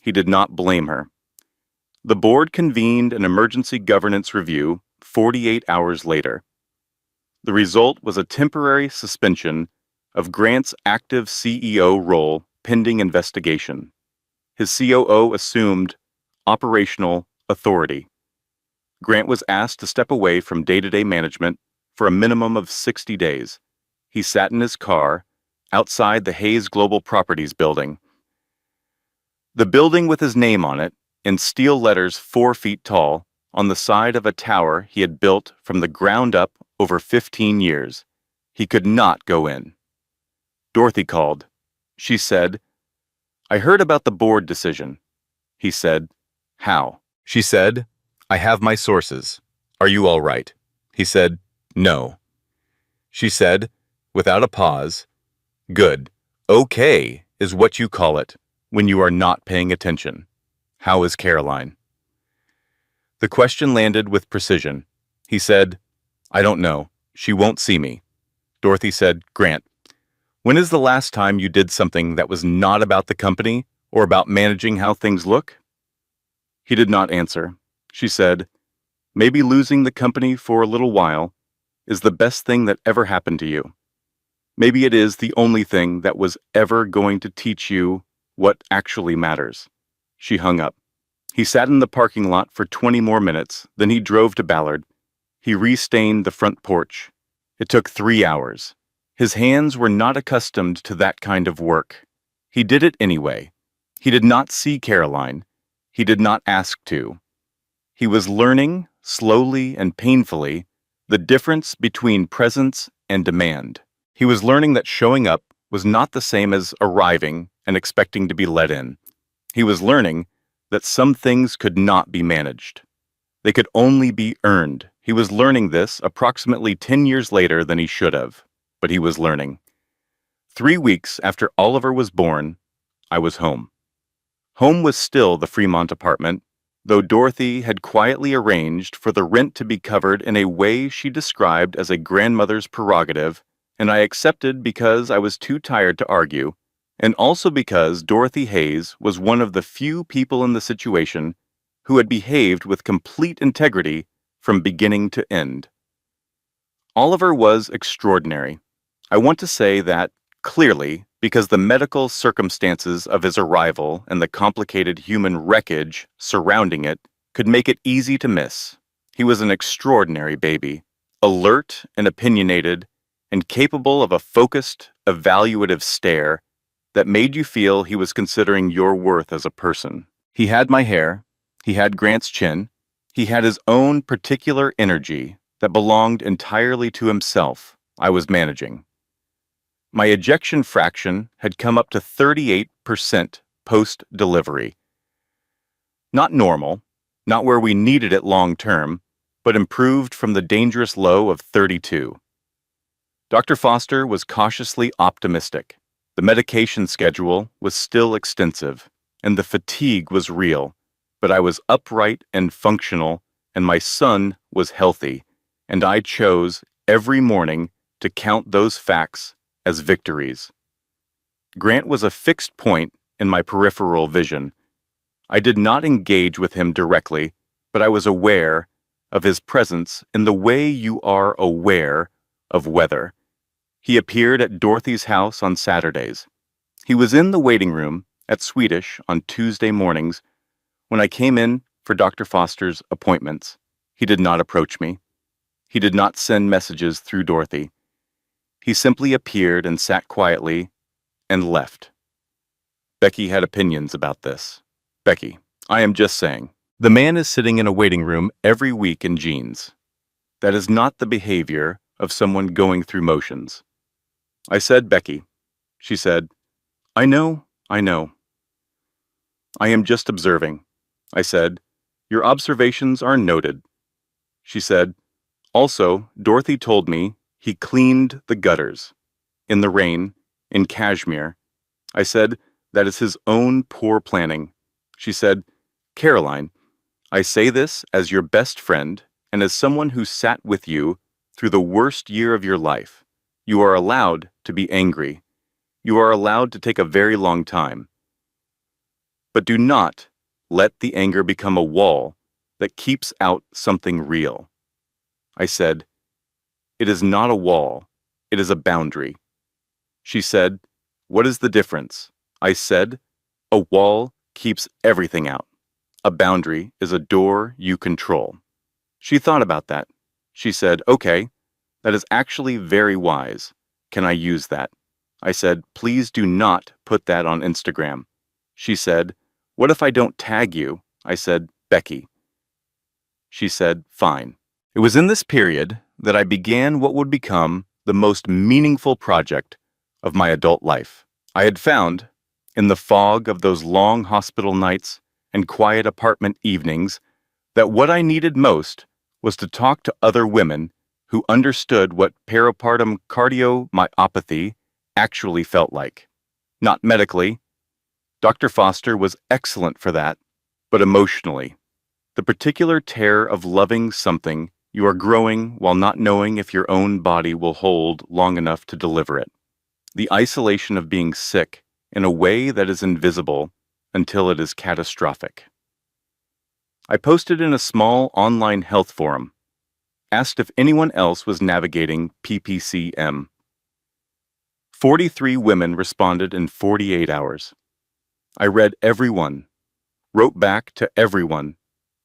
He did not blame her. The board convened an emergency governance review 48 hours later. The result was a temporary suspension of Grant's active CEO role pending investigation. His COO assumed operational authority. Grant was asked to step away from day-to-day management for a minimum of 60 days. He sat in his car outside the Hayes Global Properties building. The building with his name on it, in steel letters 4 feet tall, on the side of a tower he had built from the ground up over 15 years. He could not go in. Dorothy called. She said, "I heard about the board decision." He said, "How?" She said, "I have my sources. Are you all right?" He said, "No." She said, without a pause, "Good. Okay is what you call it when you are not paying attention. How is Caroline?" The question landed with precision. He said, "I don't know. She won't see me." Dorothy said, "Grant, when is the last time you did something that was not about the company or about managing how things look?" He did not answer. She said, "Maybe losing the company for a little while is the best thing that ever happened to you. Maybe it is the only thing that was ever going to teach you what actually matters." She hung up. He sat in the parking lot for 20 more minutes, then he drove to Ballard. He restained the front porch. It took 3 hours. His hands were not accustomed to that kind of work. He did it anyway. He did not see Caroline. He did not ask to. He was learning, slowly and painfully, the difference between presence and demand. He was learning that showing up was not the same as arriving and expecting to be let in. He was learning that some things could not be managed. They could only be earned. He was learning this approximately 10 years later than he should have, but he was learning. 3 weeks after Oliver was born, I was home. Home was still the Fremont apartment, though Dorothy had quietly arranged for the rent to be covered in a way she described as a grandmother's prerogative, and I accepted because I was too tired to argue, and also because Dorothy Hayes was one of the few people in the situation who had behaved with complete integrity from beginning to end. Oliver was extraordinary. I want to say that, clearly, because the medical circumstances of his arrival and the complicated human wreckage surrounding it could make it easy to miss. He was an extraordinary baby, alert and opinionated, and capable of a focused, evaluative stare that made you feel he was considering your worth as a person. He had my hair, he had Grant's chin, he had his own particular energy that belonged entirely to himself. I was managing. My ejection fraction had come up to 38% post-delivery. Not normal, not where we needed it long-term, but improved from the dangerous low of 32. Dr. Foster was cautiously optimistic. The medication schedule was still extensive, and the fatigue was real, but I was upright and functional, and my son was healthy, and I chose every morning to count those facts as victories. Grant was a fixed point in my peripheral vision. I did not engage with him directly, but I was aware of his presence in the way you are aware of weather. He appeared at Dorothy's house on Saturdays. He was in the waiting room at Swedish on Tuesday mornings when I came in for Dr. Foster's appointments. He did not approach me. He did not send messages through Dorothy. He simply appeared and sat quietly and left. Becky had opinions about this. Becky, I am just saying. The man is sitting in a waiting room every week in jeans. That is not the behavior of someone going through motions. I said, Becky. She said, I know. I am just observing. I said, your observations are noted. She said, also, Dorothy told me he cleaned the gutters. In the rain, in Kashmir. I said, that is his own poor planning. She said, Caroline, I say this as your best friend and as someone who sat with you through the worst year of your life. You are allowed to be angry. You are allowed to take a very long time. But do not let the anger become a wall that keeps out something real. I said, It is not a wall. It is a boundary. She said, "What is the difference?" I said, "A wall keeps everything out. A boundary is a door you control." She thought about that. She said, "Okay, that is actually very wise. Can I use that?" I said, "Please do not put that on Instagram." She said, "What if I don't tag you?" I said, "Becky." She said, "Fine." It was in this period that I began what would become the most meaningful project of my adult life. I had found, in the fog of those long hospital nights and quiet apartment evenings, that what I needed most was to talk to other women who understood what peripartum cardiomyopathy actually felt like. Not medically. Dr. Foster was excellent for that, but emotionally. The particular terror of loving something you are growing while not knowing if your own body will hold long enough to deliver it. The isolation of being sick in a way that is invisible until it is catastrophic. I posted in a small online health forum, asked if anyone else was navigating PPCM. 43 women responded in 48 hours. I read everyone, wrote back to everyone.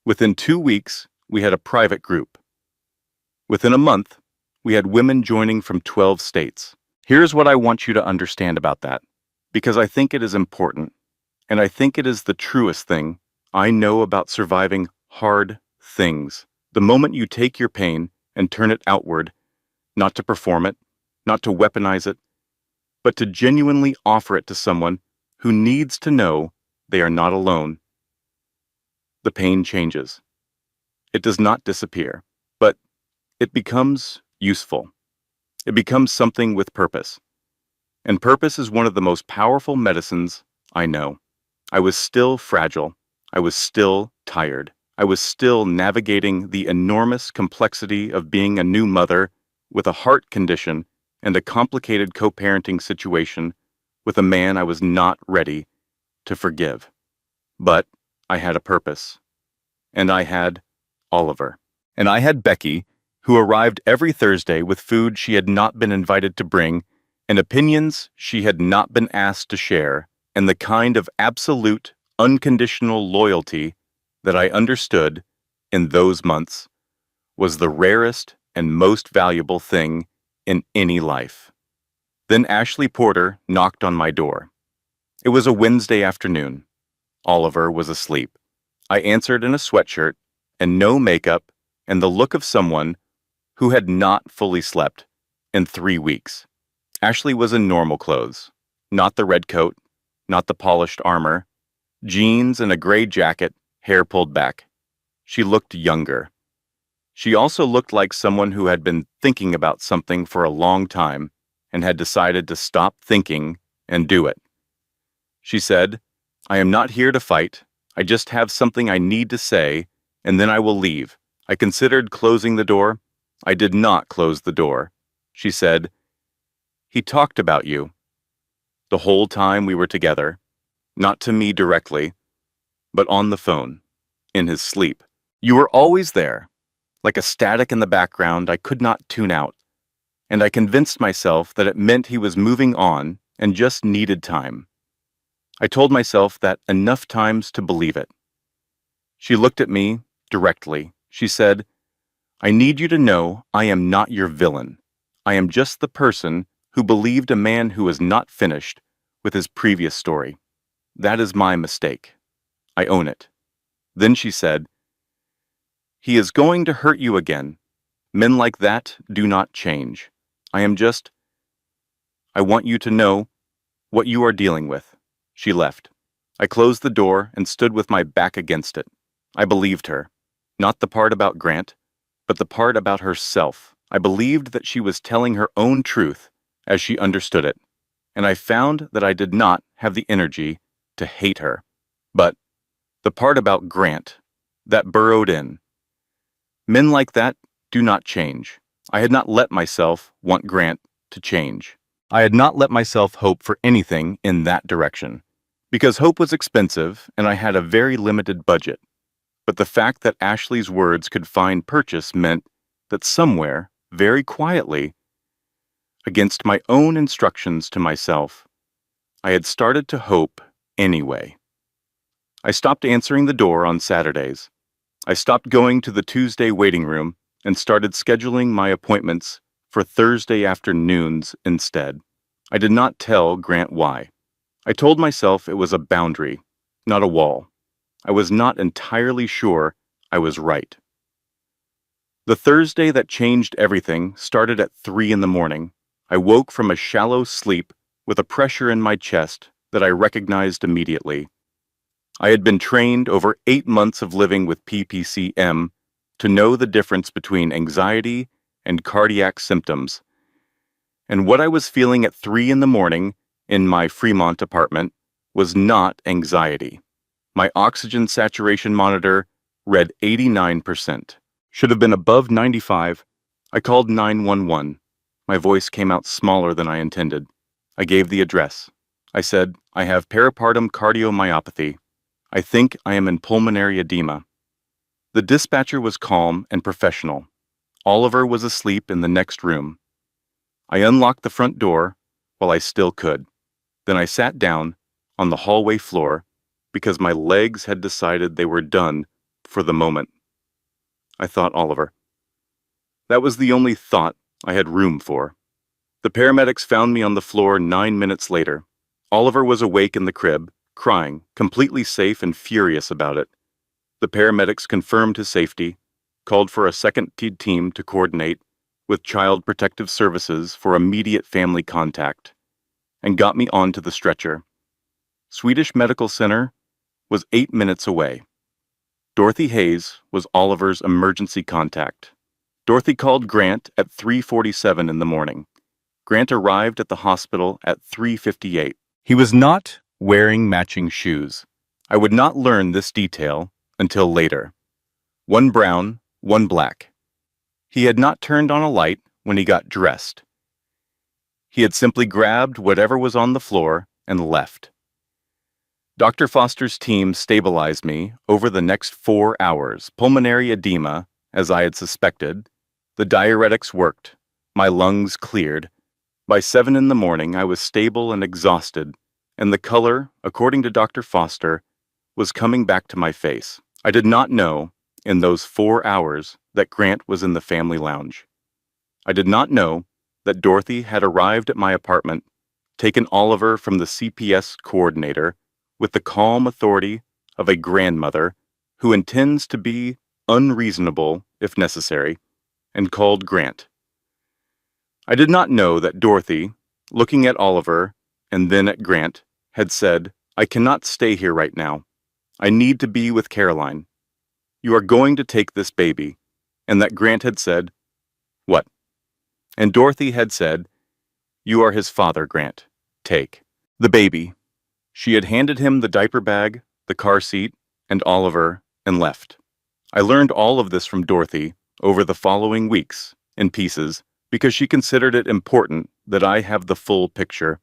Within 2 weeks, we had a private group. Within a month, we had women joining from 12 states. Here's what I want you to understand about that, because I think it is important, and I think it is the truest thing I know about surviving hard things. The moment you take your pain and turn it outward, not to perform it, not to weaponize it, but to genuinely offer it to someone who needs to know they are not alone, the pain changes. It does not disappear, but it becomes useful. It becomes something with purpose. And purpose is one of the most powerful medicines I know. I was still fragile. I was still tired. I was still navigating the enormous complexity of being a new mother with a heart condition and a complicated co-parenting situation with a man I was not ready to forgive. But I had a purpose. And I had Oliver. And I had Becky, who arrived every Thursday with food she had not been invited to bring, and opinions she had not been asked to share, and the kind of absolute, unconditional loyalty that I understood in those months was the rarest and most valuable thing in any life. Then Ashley Porter knocked on my door. It was a Wednesday afternoon. Oliver was asleep. I answered in a sweatshirt and no makeup and the look of someone who had not fully slept in 3 weeks. Ashley was in normal clothes, not the red coat, not the polished armor, jeans and a gray jacket, hair pulled back. She looked younger. She also looked like someone who had been thinking about something for a long time and had decided to stop thinking and do it. She said, "I am not here to fight. I just have something I need to say, and then I will leave." I considered closing the door. I did not close the door. She said, "He talked about you the whole time we were together, not to me directly, but on the phone, in his sleep. You were always there, like a static in the background I could not tune out, and I convinced myself that it meant he was moving on and just needed time. I told myself that enough times to believe it." She looked at me directly. She said, "I need you to know I am not your villain. I am just the person who believed a man who was not finished with his previous story. That is my mistake. I own it." Then she said, "He is going to hurt you again. Men like that do not change. I want you to know what you are dealing with." She left. I closed the door and stood with my back against it. I believed her. Not the part about Grant, but the part about herself. I believed that she was telling her own truth as she understood it, and I found that I did not have the energy to hate her. But the part about Grant, that burrowed in. Men like that do not change. I had not let myself want Grant to change. I had not let myself hope for anything in that direction, because hope was expensive and I had a very limited budget. But the fact that Ashley's words could find purchase meant that somewhere very quietly, against my own instructions to myself, I had started to hope anyway. I stopped answering the door on Saturdays. I stopped going to the Tuesday waiting room and started scheduling my appointments for Thursday afternoons instead. I did not tell Grant why. I told myself it was a boundary, not a wall. I was not entirely sure I was right. The Thursday that changed everything started at 3 in the morning. I woke from a shallow sleep with a pressure in my chest that I recognized immediately. I had been trained over 8 months of living with PPCM to know the difference between anxiety and cardiac symptoms. And what I was feeling at 3 in the morning in my Fremont apartment was not anxiety. My oxygen saturation monitor read 89%. Should have been above 95. I called 911. My voice came out smaller than I intended. I gave the address. I said, I have peripartum cardiomyopathy. I think I am in pulmonary edema. The dispatcher was calm and professional. Oliver was asleep in the next room. I unlocked the front door while I still could. Then I sat down on the hallway floor because my legs had decided they were done for the moment. I thought Oliver. That was the only thought I had room for. The paramedics found me on the floor 9 minutes later. Oliver was awake in the crib, crying, completely safe and furious about it. The paramedics confirmed his safety, called for a second team to coordinate with Child Protective Services for immediate family contact, and got me onto the stretcher. Swedish Medical Center was 8 minutes away. Dorothy Hayes was Oliver's emergency contact. Dorothy called Grant at 3:47 in the morning. Grant arrived at the hospital at 3:58. He was not wearing matching shoes. I would not learn this detail until later. One brown, one black. He had not turned on a light when he got dressed. He had simply grabbed whatever was on the floor and left. Dr. Foster's team stabilized me over the next 4 hours. Pulmonary edema, as I had suspected. The diuretics worked. My lungs cleared. By 7 in the morning, I was stable and exhausted, and the color, according to Dr. Foster, was coming back to my face. I did not know, in those 4 hours, that Grant was in the family lounge. I did not know that Dorothy had arrived at my apartment, taken Oliver from the CPS coordinator with the calm authority of a grandmother who intends to be unreasonable if necessary, and called Grant. I did not know that Dorothy, looking at Oliver and then at Grant, had said, I cannot stay here right now. I need to be with Caroline. You are going to take this baby. And that Grant had said, what? And Dorothy had said, you are his father, Grant. Take the baby. She had handed him the diaper bag, the car seat, and Oliver, and left. I learned all of this from Dorothy over the following weeks, in pieces, because she considered it important that I have the full picture.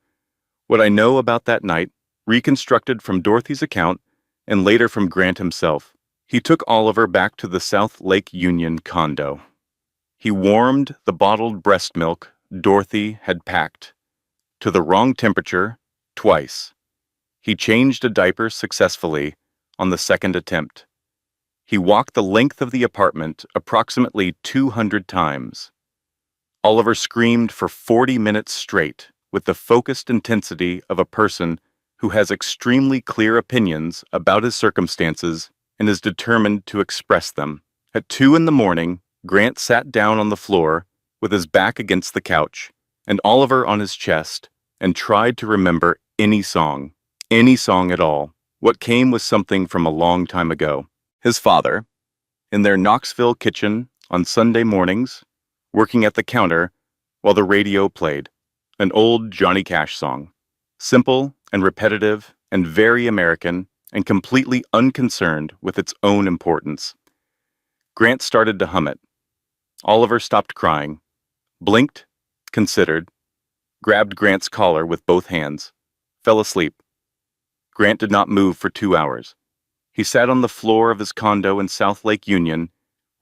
What I know about that night, reconstructed from Dorothy's account, and later from Grant himself. He took Oliver back to the South Lake Union condo. He warmed the bottled breast milk Dorothy had packed to the wrong temperature twice. He changed a diaper successfully on the second attempt. He walked the length of the apartment approximately 200 times. Oliver screamed for 40 minutes straight with the focused intensity of a person who has extremely clear opinions about his circumstances and is determined to express them. At 2 in the morning, Grant sat down on the floor with his back against the couch and Oliver on his chest and tried to remember any song at all. What came was something from a long time ago. His father, in their Knoxville kitchen on Sunday mornings, working at the counter while the radio played, an old Johnny Cash song. Simple and repetitive and very American and completely unconcerned with its own importance. Grant started to hum it. Oliver stopped crying, blinked, considered, grabbed Grant's collar with both hands, fell asleep. Grant did not move for 2 hours. He sat on the floor of his condo in South Lake Union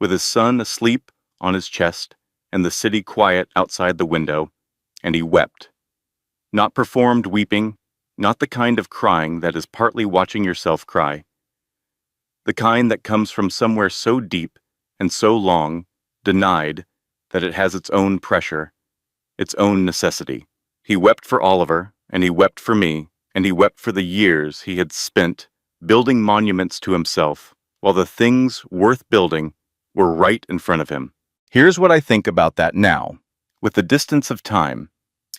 with his son asleep on his chest and the city quiet outside the window, and he wept. Not performed weeping, not the kind of crying that is partly watching yourself cry. The kind that comes from somewhere so deep and so long, denied, that it has its own pressure, its own necessity. He wept for Oliver, and he wept for me, and he wept for the years he had spent building monuments to himself, while the things worth building were right in front of him. Here's what I think about that now. With the distance of time,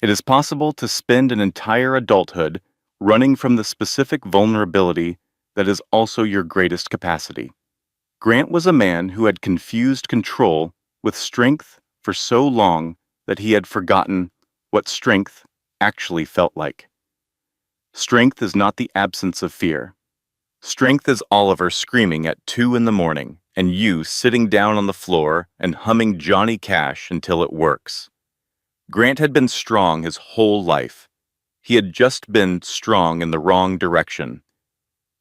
it is possible to spend an entire adulthood running from the specific vulnerability that is also your greatest capacity. Grant was a man who had confused control with strength for so long that he had forgotten what strength actually felt like. Strength is not the absence of fear. Strength is Oliver screaming at 2 a.m. and you sitting down on the floor and humming Johnny Cash until it works. Grant had been strong his whole life. He had just been strong in the wrong direction.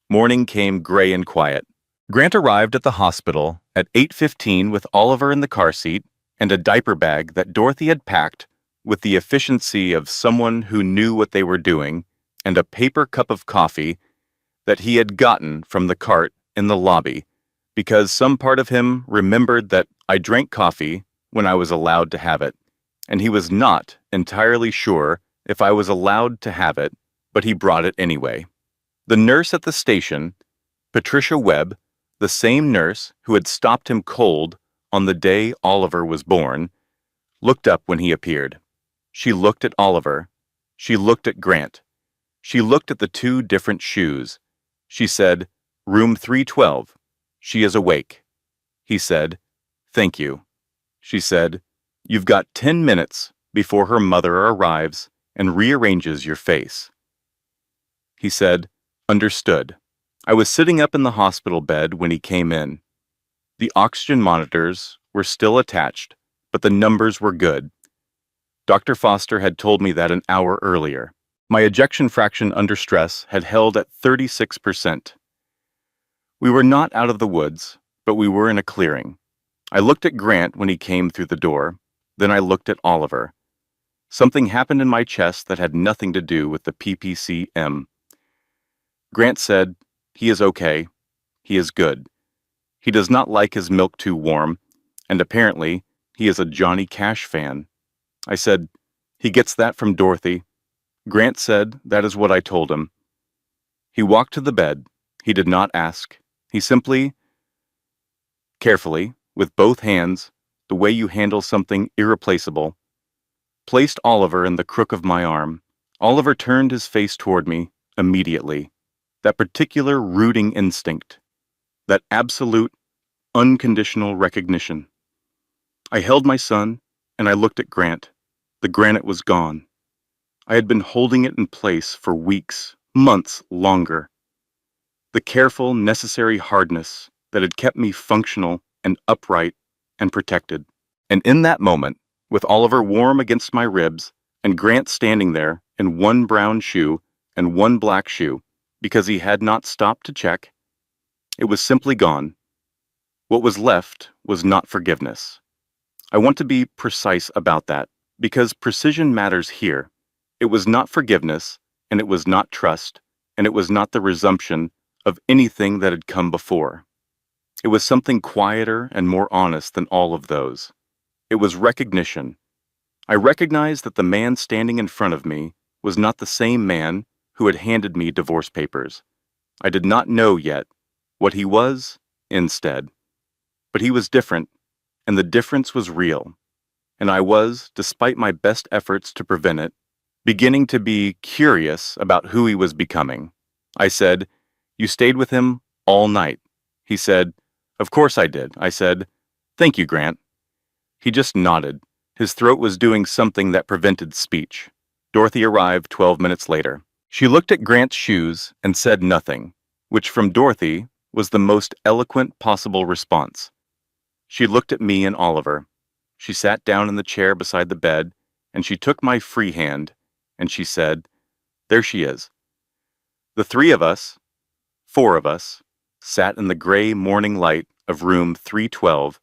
Morning came gray and quiet. Grant arrived at the hospital at 8:15 with Oliver in the car seat and a diaper bag that Dorothy had packed with the efficiency of someone who knew what they were doing, and a paper cup of coffee that he had gotten from the cart in the lobby, because some part of him remembered that I drank coffee when I was allowed to have it, and he was not entirely sure if I was allowed to have it, but he brought it anyway. The nurse at the station, Patricia Webb, the same nurse who had stopped him cold on the day Oliver was born, looked up when he appeared. She looked at Oliver. She looked at Grant. She looked at the 2 different shoes. She said, "Room 312. She is awake." He said, "Thank you." She said, "You've got 10 minutes before her mother arrives and rearranges your face." He said, "Understood." I was sitting up in the hospital bed when he came in. The oxygen monitors were still attached, but the numbers were good. Dr. Foster had told me that an hour earlier. My ejection fraction under stress had held at 36%. We were not out of the woods, but we were in a clearing. I looked at Grant when he came through the door. Then I looked at Oliver. Something happened in my chest that had nothing to do with the PPCM. Grant said, "He is okay. He is good. He does not like his milk too warm, and apparently he is a Johnny Cash fan." I said, "He gets that from Dorothy." Grant said, "That is what I told him." He walked to the bed. He did not ask. He simply, carefully, with both hands, the way you handle something irreplaceable, placed Oliver in the crook of my arm. Oliver turned his face toward me immediately. That particular rooting instinct. That absolute, unconditional recognition. I held my son, and I looked at Grant. The granite was gone. I had been holding it in place for weeks, months longer. The careful, necessary hardness that had kept me functional and upright and protected. And in that moment, with Oliver warm against my ribs, and Grant standing there in one brown shoe and one black shoe, because he had not stopped to check, it was simply gone. What was left was not forgiveness. I want to be precise about that, because precision matters here. It was not forgiveness, and it was not trust, and it was not the resumption of anything that had come before. It was something quieter and more honest than all of those. It was recognition. I recognized that the man standing in front of me was not the same man who had handed me divorce papers. I did not know yet what he was instead. But he was different, and the difference was real. And I was, despite my best efforts to prevent it, beginning to be curious about who he was becoming. I said, "You stayed with him all night." He said, "Of course I did." I said, "Thank you, Grant." He just nodded. His throat was doing something that prevented speech. Dorothy arrived 12 minutes later. She looked at Grant's shoes and said nothing, which from Dorothy was the most eloquent possible response. She looked at me and Oliver. She sat down in the chair beside the bed, and she took my free hand, and she said, "There she is." The 3 of us, 4 of us, sat in the gray morning light of room 312,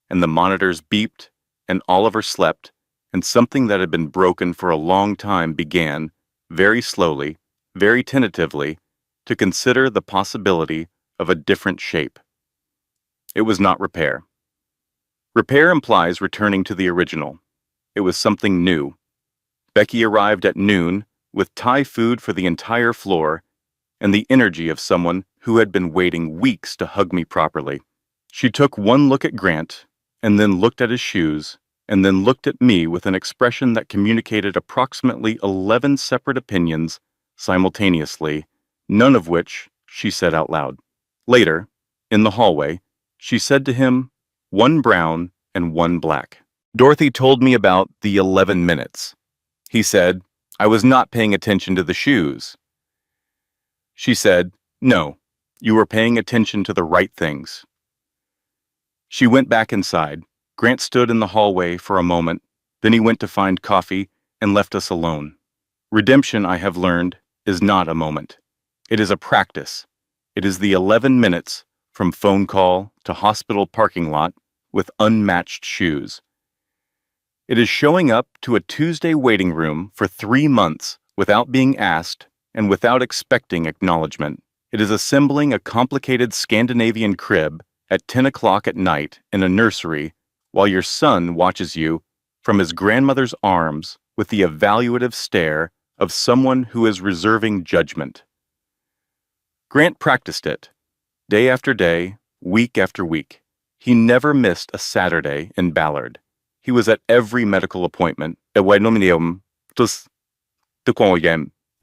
and the monitors beeped and Oliver slept, and something that had been broken for a long time began, very slowly, very tentatively, to consider the possibility of a different shape. It was not repair. Repair implies returning to the original. It was something new. Becky arrived at noon with Thai food for the entire floor and the energy of someone who had been waiting weeks to hug me properly. She took one look at Grant, and then looked at his shoes, and then looked at me with an expression that communicated approximately 11 separate opinions simultaneously, none of which she said out loud. Later, in the hallway, she said to him, "One brown and one black." Dorothy told me about the 11 minutes. He said, "I was not paying attention to the shoes." She said, "No, you were paying attention to the right things." She went back inside. Grant stood in the hallway for a moment, then he went to find coffee and left us alone. Redemption, I have learned, is not a moment. It is a practice. It is the 11 minutes from phone call to hospital parking lot with unmatched shoes. It is showing up to a Tuesday waiting room for 3 months without being asked and without expecting acknowledgement. It is assembling a complicated Scandinavian crib at 10 o'clock at night in a nursery while your son watches you from his grandmother's arms with the evaluative stare of someone who is reserving judgment. Grant practiced it, day after day, week after week. He never missed a Saturday in Ballard. He was at every medical appointment, in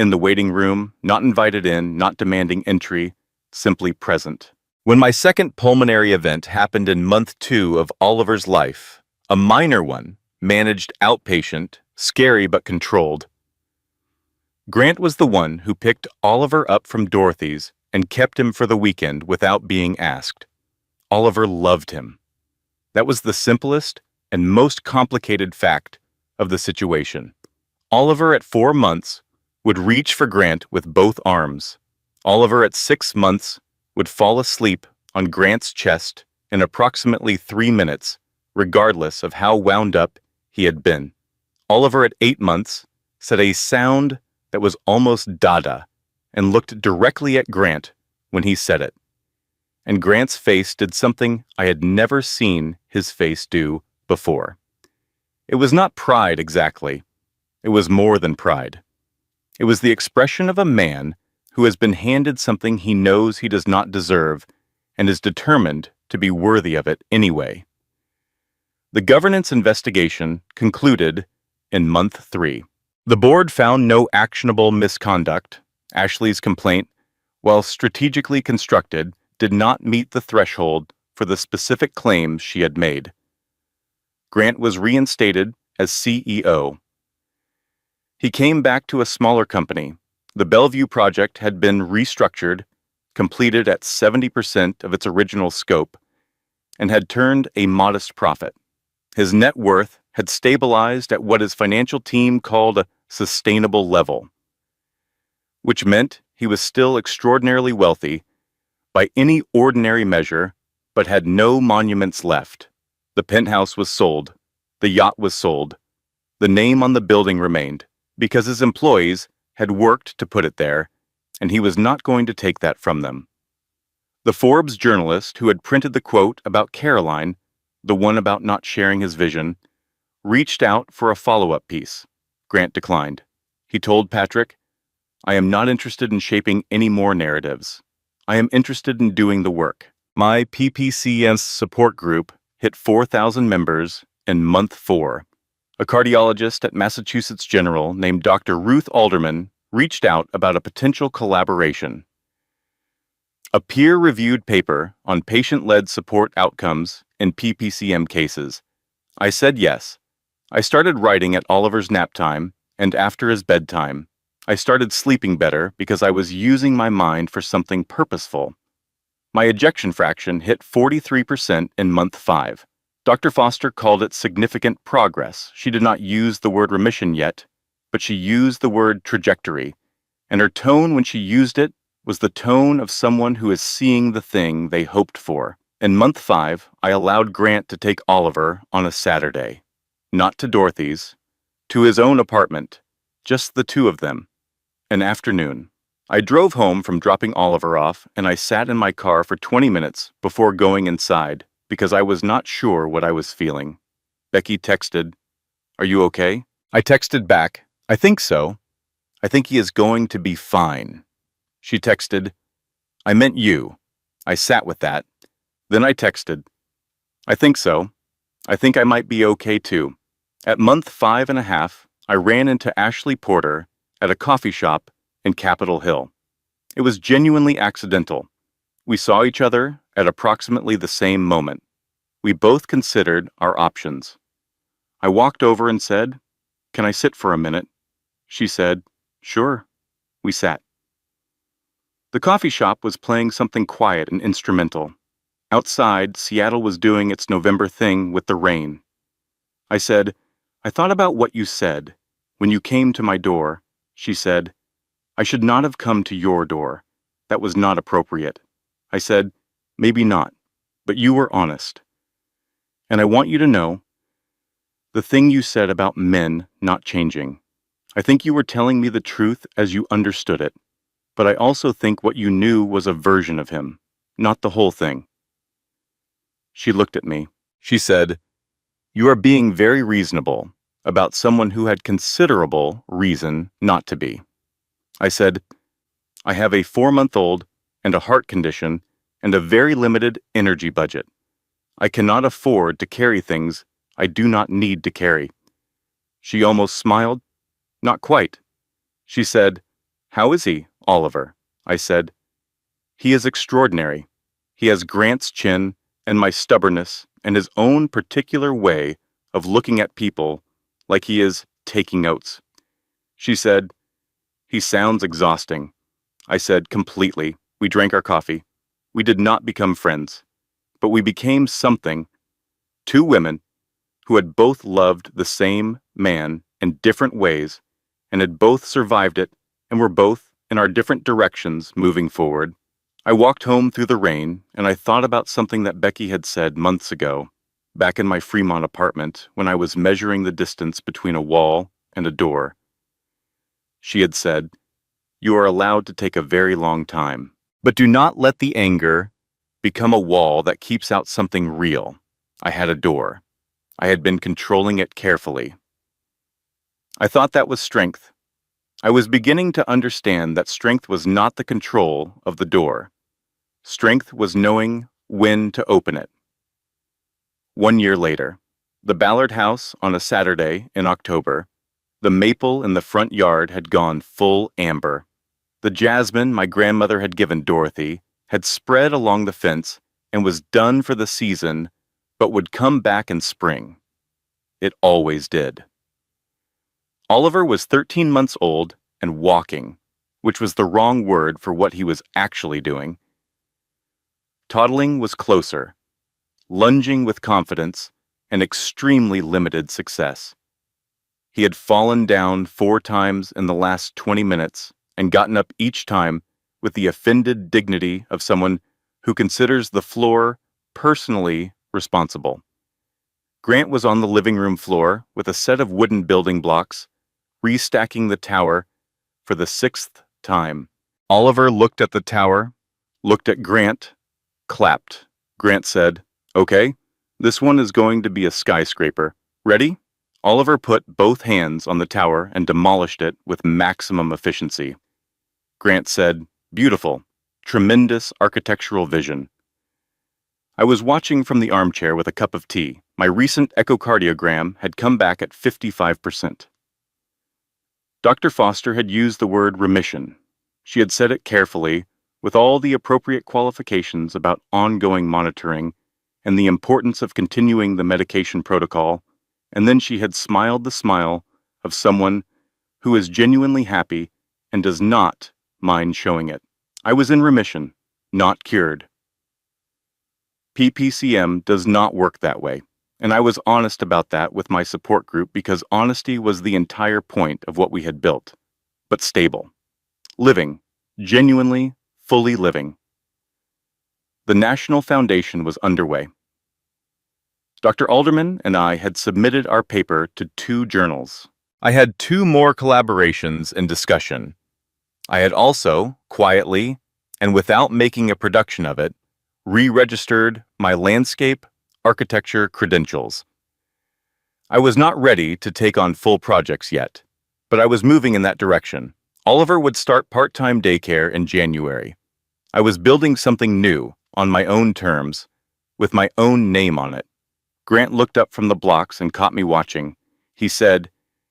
the waiting room, not invited in, not demanding entry, simply present. When my second pulmonary event happened in month 2 of Oliver's life, a minor one, managed outpatient, scary but controlled, Grant was the one who picked Oliver up from Dorothy's and kept him for the weekend without being asked. Oliver loved him. That was the simplest and most complicated fact of the situation. Oliver at 4 months would reach for Grant with both arms. Oliver at 6 months would fall asleep on Grant's chest in approximately 3 minutes, regardless of how wound up he had been. Oliver at 8 months said a sound that was almost dada and looked directly at Grant when he said it. And Grant's face did something I had never seen his face do before. It was not pride exactly. It was more than pride. It was the expression of a man who has been handed something he knows he does not deserve and is determined to be worthy of it anyway. The governance investigation concluded in month 3. The board found no actionable misconduct. Ashley's complaint, while strategically constructed, did not meet the threshold for the specific claims she had made. Grant was reinstated as CEO. He came back to a smaller company. The Bellevue project had been restructured, completed at 70% of its original scope, and had turned a modest profit. His net worth had stabilized at what his financial team called a sustainable level, which meant he was still extraordinarily wealthy by any ordinary measure, but had no monuments left. The penthouse was sold. The yacht was sold. The name on the building remained, because his employees had worked to put it there, and he was not going to take that from them. The Forbes journalist who had printed the quote about Caroline, the one about not sharing his vision, reached out for a follow-up piece. Grant declined. He told Patrick, "I am not interested in shaping any more narratives. I am interested in doing the work." My PPCS support group hit 4,000 members in month 4. A cardiologist at Massachusetts General named Dr. Ruth Alderman reached out about a potential collaboration. A peer-reviewed paper on patient-led support outcomes in PPCM cases. I said yes. I started writing at Oliver's nap time and after his bedtime. I started sleeping better because I was using my mind for something purposeful. My ejection fraction hit 43% in month 5. Dr. Foster called it significant progress. She did not use the word remission yet, but she used the word trajectory, and her tone when she used it was the tone of someone who is seeing the thing they hoped for. In month 5, I allowed Grant to take Oliver on a Saturday. not to Dorothy's, to his own apartment, just the two of them. An afternoon. I drove home from dropping Oliver off, and I sat in my car for 20 minutes before going inside because I was not sure what I was feeling. Becky texted, "Are you okay?" I texted back, "I think so. I think he is going to be fine." She texted, "I meant you." I sat with that. Then I texted, "I think so. I think I might be okay too." At month 5.5, I ran into Ashley Porter at a coffee shop in Capitol Hill. It was genuinely accidental. We saw each other at approximately the same moment. We both considered our options. I walked over and said, "Can I sit for a minute?" She said, "Sure." We sat. The coffee shop was playing something quiet and instrumental. Outside, Seattle was doing its November thing with the rain. I said, "I thought about what you said. When you came to my door," she said, "I should not have come to your door. That was not appropriate." I said, "Maybe not, but you were honest. And I want you to know the thing you said about men not changing. I think you were telling me the truth as you understood it, but I also think what you knew was a version of him, not the whole thing." She looked at me. She said, "You are being very reasonable about someone who had considerable reason not to be." I said, "I have a 4-month-old and a heart condition and a very limited energy budget. I cannot afford to carry things I do not need to carry." She almost smiled. "Not quite." She said, "How is he, Oliver?" I said, "He is extraordinary. He has Grant's chin and my stubbornness and his own particular way of looking at people like he is taking notes." She said, "He sounds exhausting." I said, "Completely." We drank our coffee. We did not become friends, but we became something. Two women who had both loved the same man in different ways and had both survived it and were both in our different directions moving forward. I walked home through the rain, and I thought about something that Becky had said months ago, back in my Fremont apartment when I was measuring the distance between a wall and a door. She had said, "You are allowed to take a very long time, but do not let the anger become a wall that keeps out something real." I had a door. I had been controlling it carefully. I thought that was strength. I was beginning to understand that strength was not the control of the door. Strength was knowing when to open it. 1 year later, the Ballard house on a Saturday in October, the maple in the front yard had gone full amber. The jasmine my grandmother had given Dorothy had spread along the fence and was done for the season, but would come back in spring. It always did. Oliver was 13 months old and walking, which was the wrong word for what he was actually doing. Toddling was closer, lunging with confidence and extremely limited success. He had fallen down 4 times in the last 20 minutes and gotten up each time with the offended dignity of someone who considers the floor personally responsible. Grant was on the living room floor with a set of wooden building blocks, restacking the tower for the 6th time. Oliver looked at the tower, looked at Grant, clapped. Grant said, "Okay, this one is going to be a skyscraper. Ready?" Oliver put both hands on the tower and demolished it with maximum efficiency. Grant said, "Beautiful. Tremendous architectural vision." I was watching from the armchair with a cup of tea. My recent echocardiogram had come back at 55%. Dr. Foster had used the word remission. She had said it carefully, with all the appropriate qualifications about ongoing monitoring and the importance of continuing the medication protocol, and then she had smiled the smile of someone who is genuinely happy and does not mind showing it. I was in remission, not cured. PPCM does not work that way, and I was honest about that with my support group because honesty was the entire point of what we had built. But stable. Living. Genuinely, fully living. The National Foundation was underway. Dr. Alderman and I had submitted our paper to 2 journals. I had 2 more collaborations in discussion. I had also, quietly, and without making a production of it, re-registered my landscape architecture credentials. I was not ready to take on full projects yet, but I was moving in that direction. Oliver would start part-time daycare in January. I was building something new, on my own terms, with my own name on it. Grant looked up from the blocks and caught me watching. He said,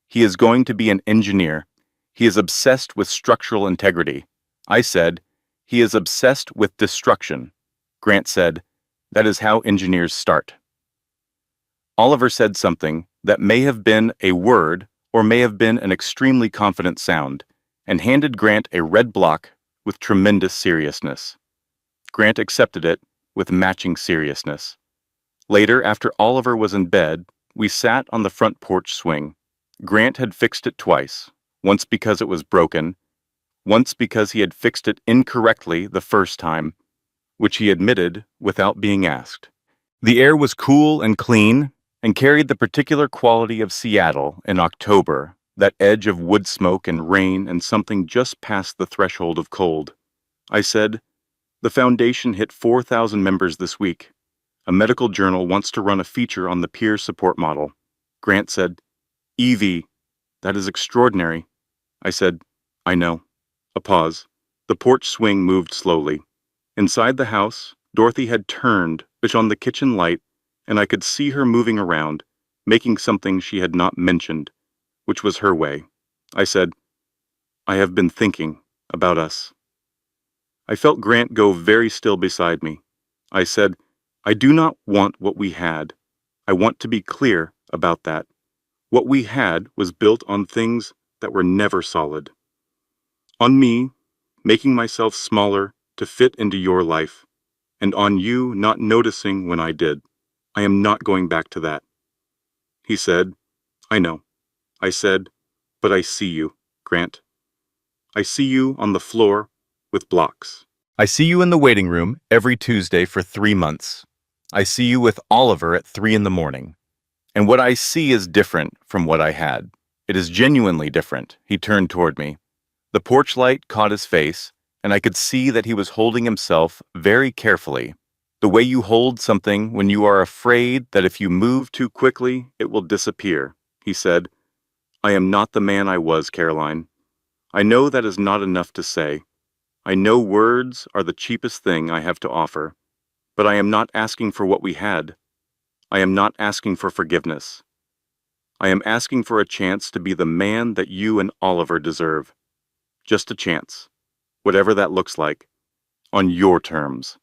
"He is going to be an engineer. He is obsessed with structural integrity." I said, "He is obsessed with destruction." Grant said, "That is how engineers start." Oliver said something that may have been a word or may have been an extremely confident sound, and handed Grant a red block with tremendous seriousness. Grant accepted it with matching seriousness. Later, after Oliver was in bed, we sat on the front porch swing. Grant had fixed it twice, once because it was broken, once because he had fixed it incorrectly the first time, which he admitted without being asked. The air was cool and clean, and carried the particular quality of Seattle in October, that edge of wood smoke and rain and something just past the threshold of cold. I said, "The foundation hit 4,000 members this week. A medical journal wants to run a feature on the peer support model." Grant said, "EV, that is extraordinary." I said, "I know." A pause. The porch swing moved slowly. Inside the house, Dorothy had turned, switched on the kitchen light, and I could see her moving around, making something she had not mentioned, which was her way. I said, "I have been thinking about us." I felt Grant go very still beside me. I said, "I do not want what we had. I want to be clear about that. What we had was built on things that were never solid. On me, making myself smaller to fit into your life, and on you not noticing when I did. I am not going back to that." He said, "I know." I said, "But I see you, Grant. I see you on the floor with blocks. I see you in the waiting room every Tuesday for 3 months. I see you with Oliver at 3 in the morning. And what I see is different from what I had. It is genuinely different." He turned toward me. The porch light caught his face, and I could see that he was holding himself very carefully. The way you hold something when you are afraid that if you move too quickly, it will disappear. He said, "I am not the man I was, Caroline. I know that is not enough to say. I know words are the cheapest thing I have to offer, but I am not asking for what we had. I am not asking for forgiveness. I am asking for a chance to be the man that you and Oliver deserve. Just a chance, whatever that looks like, on your terms."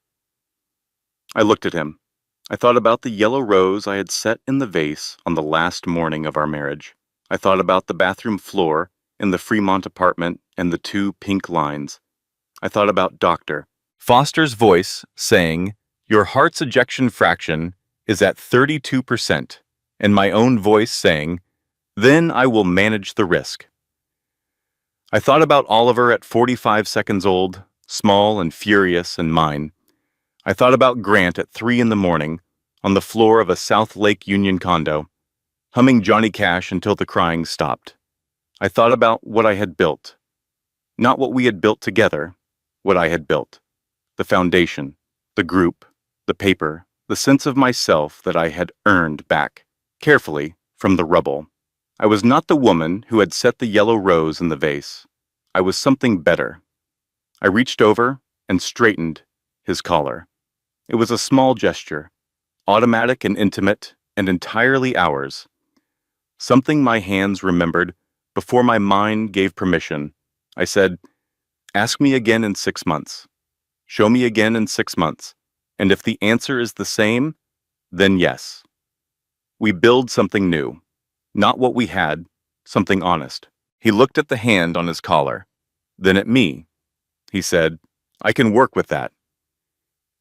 I looked at him. I thought about the yellow rose I had set in the vase on the last morning of our marriage. I thought about the bathroom floor in the Fremont apartment and the 2 pink lines. I thought about Dr. Foster's voice saying, "Your heart's ejection fraction is at 32%, and my own voice saying, "Then I will manage the risk." I thought about Oliver at 45 seconds old, small and furious and mine. I thought about Grant at 3 in the morning, on the floor of a South Lake Union condo, humming Johnny Cash until the crying stopped. I thought about what I had built. Not what we had built together, what I had built. The foundation, the group, the paper, the sense of myself that I had earned back, carefully, from the rubble. I was not the woman who had set the yellow rose in the vase. I was something better. I reached over and straightened his collar. It was a small gesture, automatic and intimate, and entirely ours. Something my hands remembered before my mind gave permission. I said, "Ask me again in 6 months. Show me again in 6 months. And if the answer is the same, then yes." We build something new. Not what we had, something honest. He looked at the hand on his collar, then at me. He said, "I can work with that."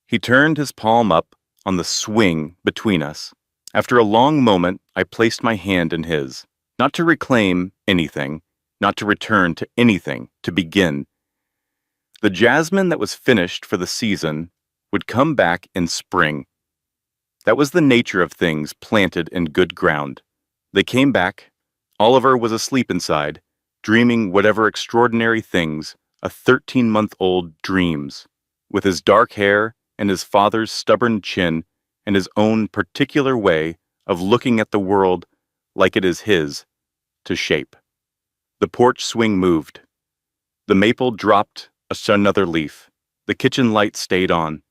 He turned his palm up on the swing between us. After a long moment, I placed my hand in his, not to reclaim anything, not to return to anything, to begin. The jasmine that was finished for the season would come back in spring. That was the nature of things planted in good ground. They came back. Oliver was asleep inside, dreaming whatever extraordinary things a 13-month-old dreams, with his dark hair and his father's stubborn chin and his own particular way of looking at the world like it is his to shape. The porch swing moved. The maple dropped another leaf. The kitchen light stayed on.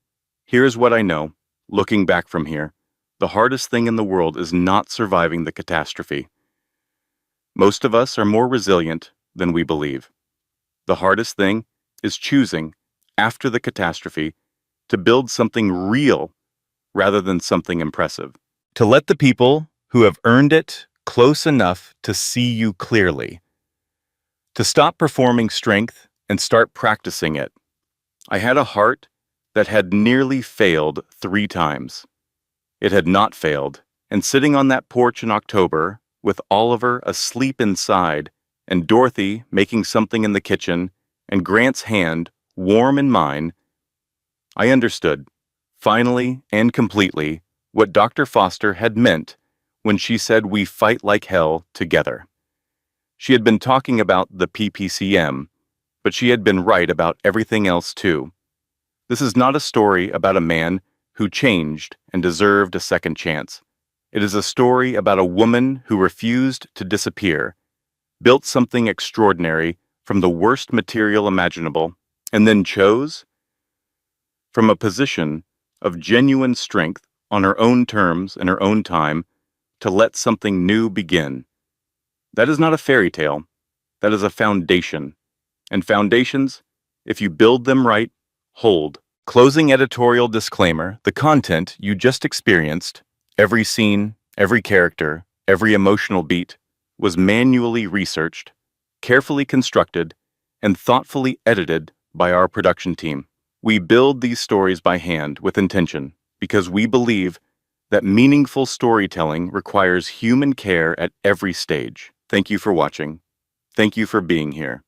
Here's what I know, looking back from here. The hardest thing in the world is not surviving the catastrophe. Most of us are more resilient than we believe. The hardest thing is choosing, after the catastrophe, to build something real rather than something impressive. To let the people who have earned it close enough to see you clearly. To stop performing strength and start practicing it. I had a heart that had nearly failed 3 times. It had not failed, and sitting on that porch in October, with Oliver asleep inside, and Dorothy making something in the kitchen, and Grant's hand warm in mine, I understood, finally and completely, what Dr. Foster had meant when she said we fight like hell together. She had been talking about the PPCM, but she had been right about everything else too. This is not a story about a man who changed and deserved a second chance. It is a story about a woman who refused to disappear, built something extraordinary from the worst material imaginable, and then chose, from a position of genuine strength on her own terms and her own time, to let something new begin. That is not a fairy tale. That is a foundation. And foundations, if you build them right, hold. Closing editorial disclaimer: the content you just experienced, every scene, every character, every emotional beat, was manually researched, carefully constructed, and thoughtfully edited by our production team. We build these stories by hand with intention because we believe that meaningful storytelling requires human care at every stage. Thank you for watching. Thank you for being here.